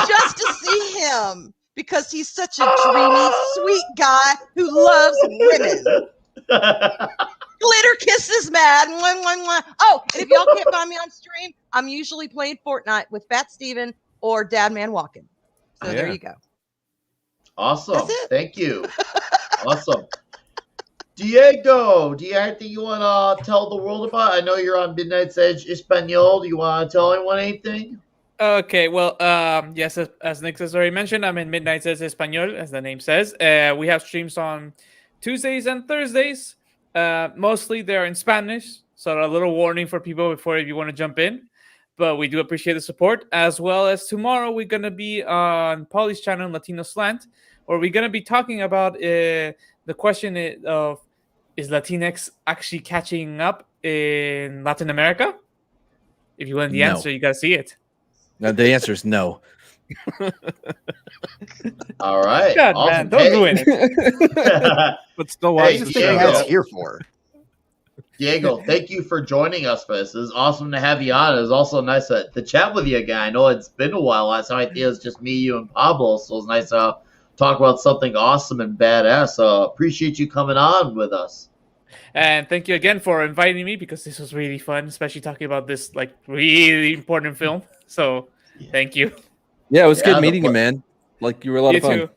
just to see him, because he's such a dreamy, sweet guy who loves women. Glitter kisses, Mad. Oh, and if y'all can't find me on stream, I'm usually playing Fortnite with Fat Steven or Dad Man Walking. So there you go. Awesome. Thank you. Awesome. Diego, do you have anything you want to tell the world about? I know you're on Midnight's Edge Espanol. Do you want to tell anyone anything? Okay, well, yes, as Nick has already mentioned, I'm in Midnight's Edge Espanol, as the name says. We have streams on Tuesdays and Thursdays. Mostly they're in Spanish, so a little warning for people before if you want to jump in. But we do appreciate the support, as well as tomorrow we're going to be on Pauly's channel, Latino Slant, where we're going to be talking about the question of, is Latinx actually catching up in Latin America? If you want the answer, you got to see it. No, the answer is no. All right. God, awesome. man, don't ruin it. But still watch That's the what show. it's here for. Diego, thank you for joining us for this. It was awesome to have you on. It was also nice to chat with you again. I know it's been a while. Last time I think it was just me, you, and Pablo, so it was nice to talk about something awesome and badass. So appreciate you coming on with us. And thank you again for inviting me, because this was really fun, especially talking about this like really important film. So thank you. Yeah, it was good meeting you, man. Like, you were a lot of fun.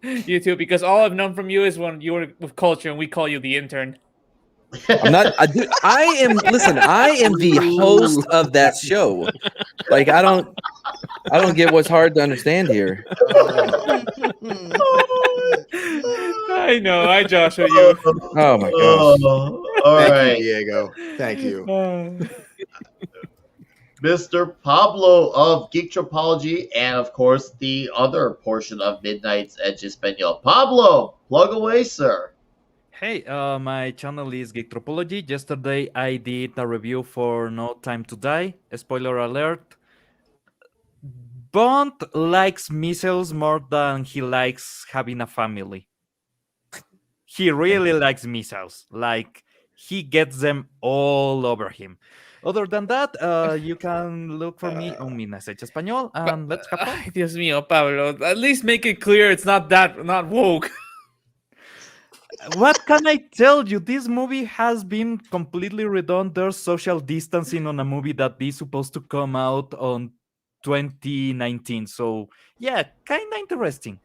You too, because all I've known from you is when you were with Culture and we call you the intern. I'm not. I am. Listen, I am the host of that show. Like, I don't get what's hard to understand here. I know. I Joshua you. Oh my gosh. All Thank right, you, Diego. Thank you. Mr. Pablo of Geek Tropology, and of course the other portion of Midnight's Edge Espanol. Pablo, plug away, sir. Hey, my channel is Geek Tropology. Yesterday I did a review for No Time to Die. Spoiler alert. Bond likes missiles more than he likes having a family. He really likes missiles. Like, he gets them all over him. Other than that, you can look for me on Mi Message Español, and let's have fun. Ay, Dios mío, Pablo. At least make it clear it's not woke. What can I tell you? This movie has been completely redone. There's social distancing on a movie that is supposed to come out on 2019. So, yeah, kind of interesting.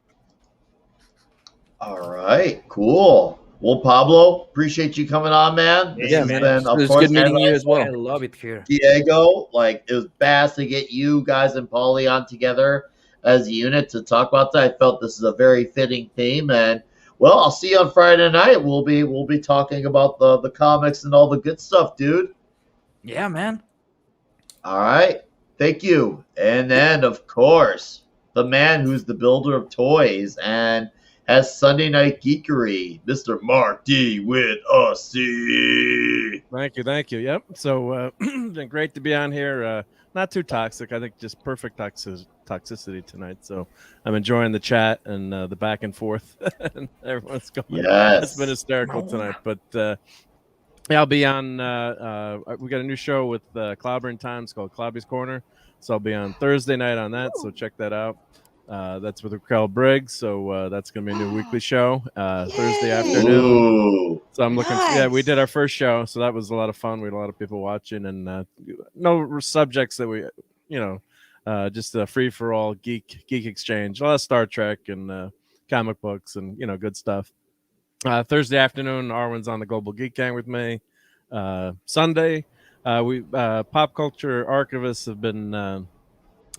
All right, cool. Well, Pablo, appreciate you coming on, man. Yeah, This man. has been, of It was course, good meeting you as I well. love it here. Diego, like, it was badass to get you guys and Pauly on together as a unit to talk about that. I felt this is a very fitting theme, and well, I'll see you on Friday night. We'll be talking about the comics and all the good stuff, dude. Yeah, man. All right, thank you. And then, of course, the man who's the builder of toys and has Sunday Night Geekery, Mr. Mark D with us. Thank you. Yep. So been great to be on here. Not too toxic. I think just perfect toxicity tonight. So I'm enjoying the chat and the back and forth. And everyone's going. Yes. It's been hysterical tonight. But yeah, I'll be on. We got a new show with Clobbering Times called Clobby's Corner. So I'll be on Thursday night on that. So check that out. That's with Raquel Briggs, so that's gonna be a new weekly show Thursday afternoon. Ooh. So I'm looking. Yeah, we did our first show, so that was a lot of fun. We had a lot of people watching, and no subjects that we, just a free for all geek exchange. A lot of Star Trek and comic books, and good stuff. Thursday afternoon, Arwen's on the Global Geek Gang with me. Sunday, we Pop Culture Archivists have been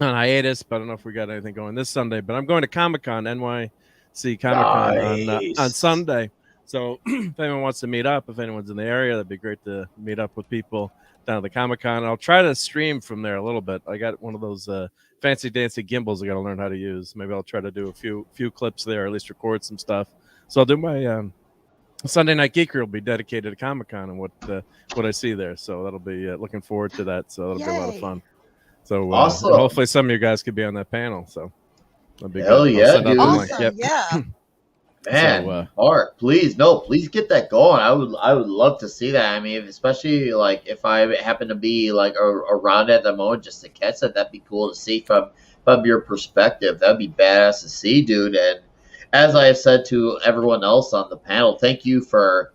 on hiatus, but I don't know if we got anything going this Sunday. But I'm going to Comic-Con, NYC Comic-Con on Sunday. So if anyone wants to meet up, if anyone's in the area, that'd be great to meet up with people down at the Comic-Con. I'll try to stream from there a little bit. I got one of those fancy dancy gimbals I got to learn how to use. Maybe I'll try to do a few clips there, or at least record some stuff. So I'll do my Sunday Night Geeker will be dedicated to Comic-Con and what I see there. So that'll be looking forward to that. So that'll be a lot of fun. So awesome. Hopefully some of you guys could be on that panel. So that'll be hell good. Yeah, dude. Awesome. Yep. Yeah. Man, Mark, please get that going. I would love to see that. I mean, especially like if I happen to be like around at the moment just to catch it, that'd be cool to see from your perspective. That'd be badass to see, dude. And as I have said to everyone else on the panel, thank you for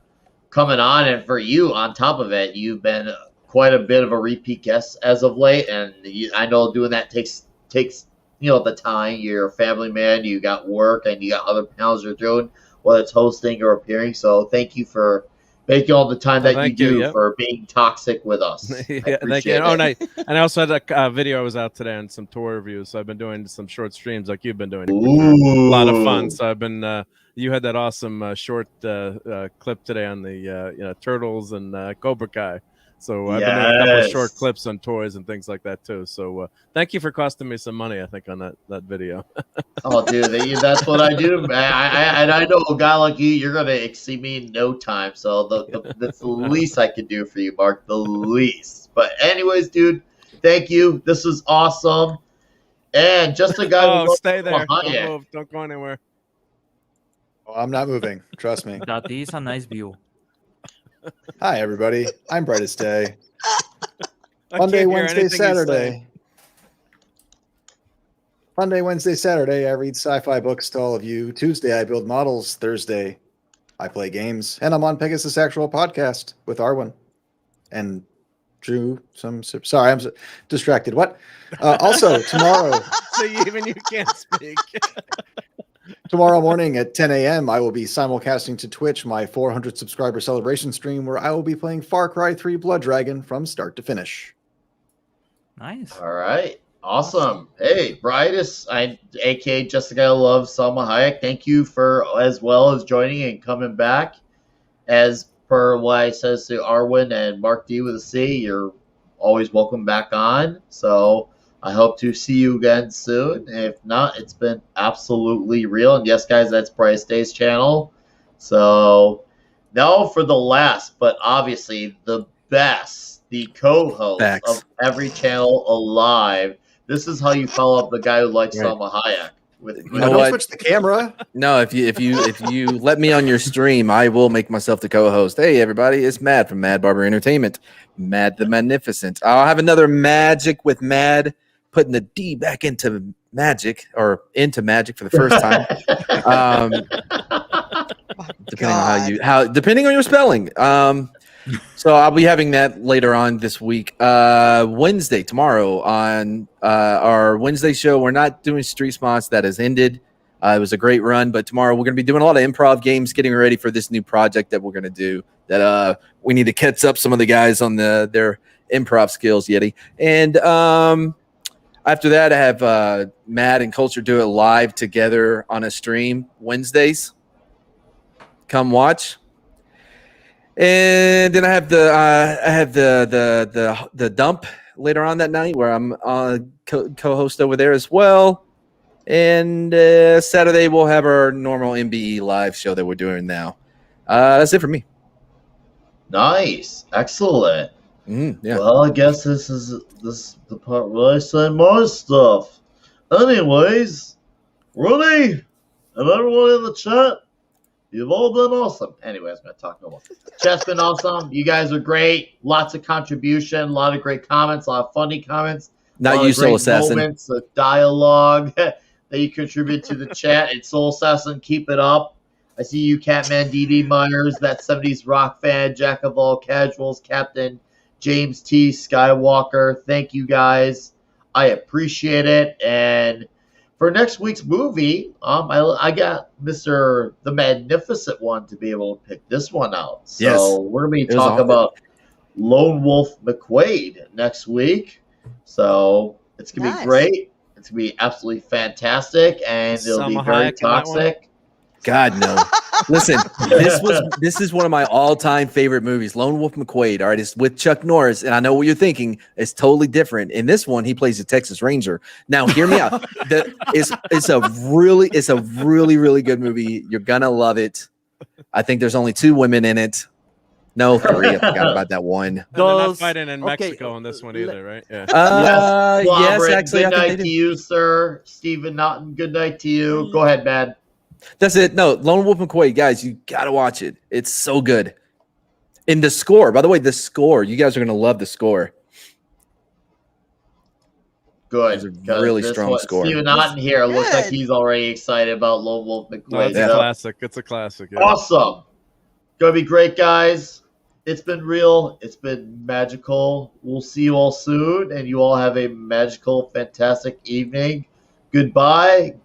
coming on, and for you on top of it, you've been quite a bit of a repeat guest as of late, and I know doing that takes the time. You're a family man, you got work, and you got other panels you're doing, whether it's hosting or appearing. So thank you for making all the time that you do for being toxic with us. Yeah, thank you. And I also had a video I was out today on some tour reviews. So I've been doing some short streams like you've been doing. A lot of fun. So I've been. You had that awesome short clip today on the Turtles and Cobra Kai. So I've been doing a couple of short clips on toys and things like that too. So thank you for costing me some money, I think, on that video. Oh, dude, that's what I do. I know a guy like you, you're going to exceed me in no time. So that's the least I could do for you, Mark, the least. But anyways, dude, thank you. This is awesome. And just a guy who stay there. Don't move. Don't go anywhere. Oh, I'm not moving. Trust me. That is a nice view. Hi, everybody. I'm Brightest Day. Monday, Wednesday, Saturday. Monday, Wednesday, Saturday, I read sci-fi books to all of you. Tuesday, I build models. Thursday, I play games. And I'm on Pegasus Actual Podcast with Arwen. And Drew, sorry, I'm distracted. What? Also, tomorrow. So even you can't speak. Tomorrow morning at 10 a.m., I will be simulcasting to Twitch my 400 subscriber celebration stream where I will be playing Far Cry 3 Blood Dragon from start to finish. Nice. All right. Awesome. Hey, Brightest, aka Jessica Love Selma Hayek, thank you for as well as joining and coming back. As per what I says to Arwen and Mark D with a C, you're always welcome back on. So I hope to see you again soon. If not, it's been absolutely real. And yes, guys, that's Bryce Day's channel. So now for the last, but obviously the best, the co-host of every channel alive. This is how you follow up the guy who likes Selma Hayek. Don't switch the camera. No, if you let me on your stream, I will make myself the co-host. Hey, everybody, it's Mad from Mad Barber Entertainment. Mad the Magnificent. I'll have another Magic with Mad, putting the D back into magic for the first time. Depending on your spelling. So I'll be having that later on this week. Wednesday, tomorrow on our Wednesday show. We're not doing Street Spots. That has ended. It was a great run, but tomorrow we're going to be doing a lot of improv games, getting ready for this new project that we're going to do. That we need to catch up some of the guys on their improv skills, Yeti. And after that, I have Matt and Culture do it live together on a stream Wednesdays. Come watch. And then I have the dump later on that night where I'm co-host over there as well. And Saturday we'll have our normal MBE live show that we're doing now. That's it for me. Nice. Excellent. Yeah. Well, I guess this is the part where I say more stuff. Anyways, Rudy and everyone in the chat, you've all been awesome. Anyways, I'm going to talk no more. Chat's been awesome. You guys are great. Lots of contribution, a lot of great comments, a lot of funny comments. Not you, Soul Assassin. Moments of dialogue that you contribute to the chat. And Soul Assassin, keep it up. I see you, Catman, DD Myers, that 70s rock fan, Jack of all casuals, Captain James T. Skywalker. Thank you guys. I appreciate it. And for next week's movie, I got Mr. the Magnificent One to be able to pick this one out. So Yes. we're going to be talking about Lone Wolf McQuade next week. So it's going to be great. It's going to be absolutely fantastic, and it'll be very toxic. God, no. Listen, this is one of my all-time favorite movies, Lone Wolf McQuade. All right, it's with Chuck Norris, and I know what you're thinking. It's totally different. In this one, he plays the Texas Ranger. Now, hear me out. It's a really, really good movie. You're gonna love it. I think there's only 2 women in it. No, 3. I forgot about that one. And they're not fighting in Mexico in this one either, right? Yeah. Yes, actually. Good night to you, sir. Stephen Naughton, good night to you. Go ahead, man. That's it. No, Lone Wolf McQuade, guys, you got to watch it. It's so good. And the score, by the way, you guys are going to love the score. Good. It's a really strong score. Stephen Naughton here looks like he's already excited about Lone Wolf McQuade. No, it's a classic. It's a classic. Yeah. Awesome. Gonna be great, guys. It's been real. It's been magical. We'll see you all soon, and you all have a magical, fantastic evening. Goodbye.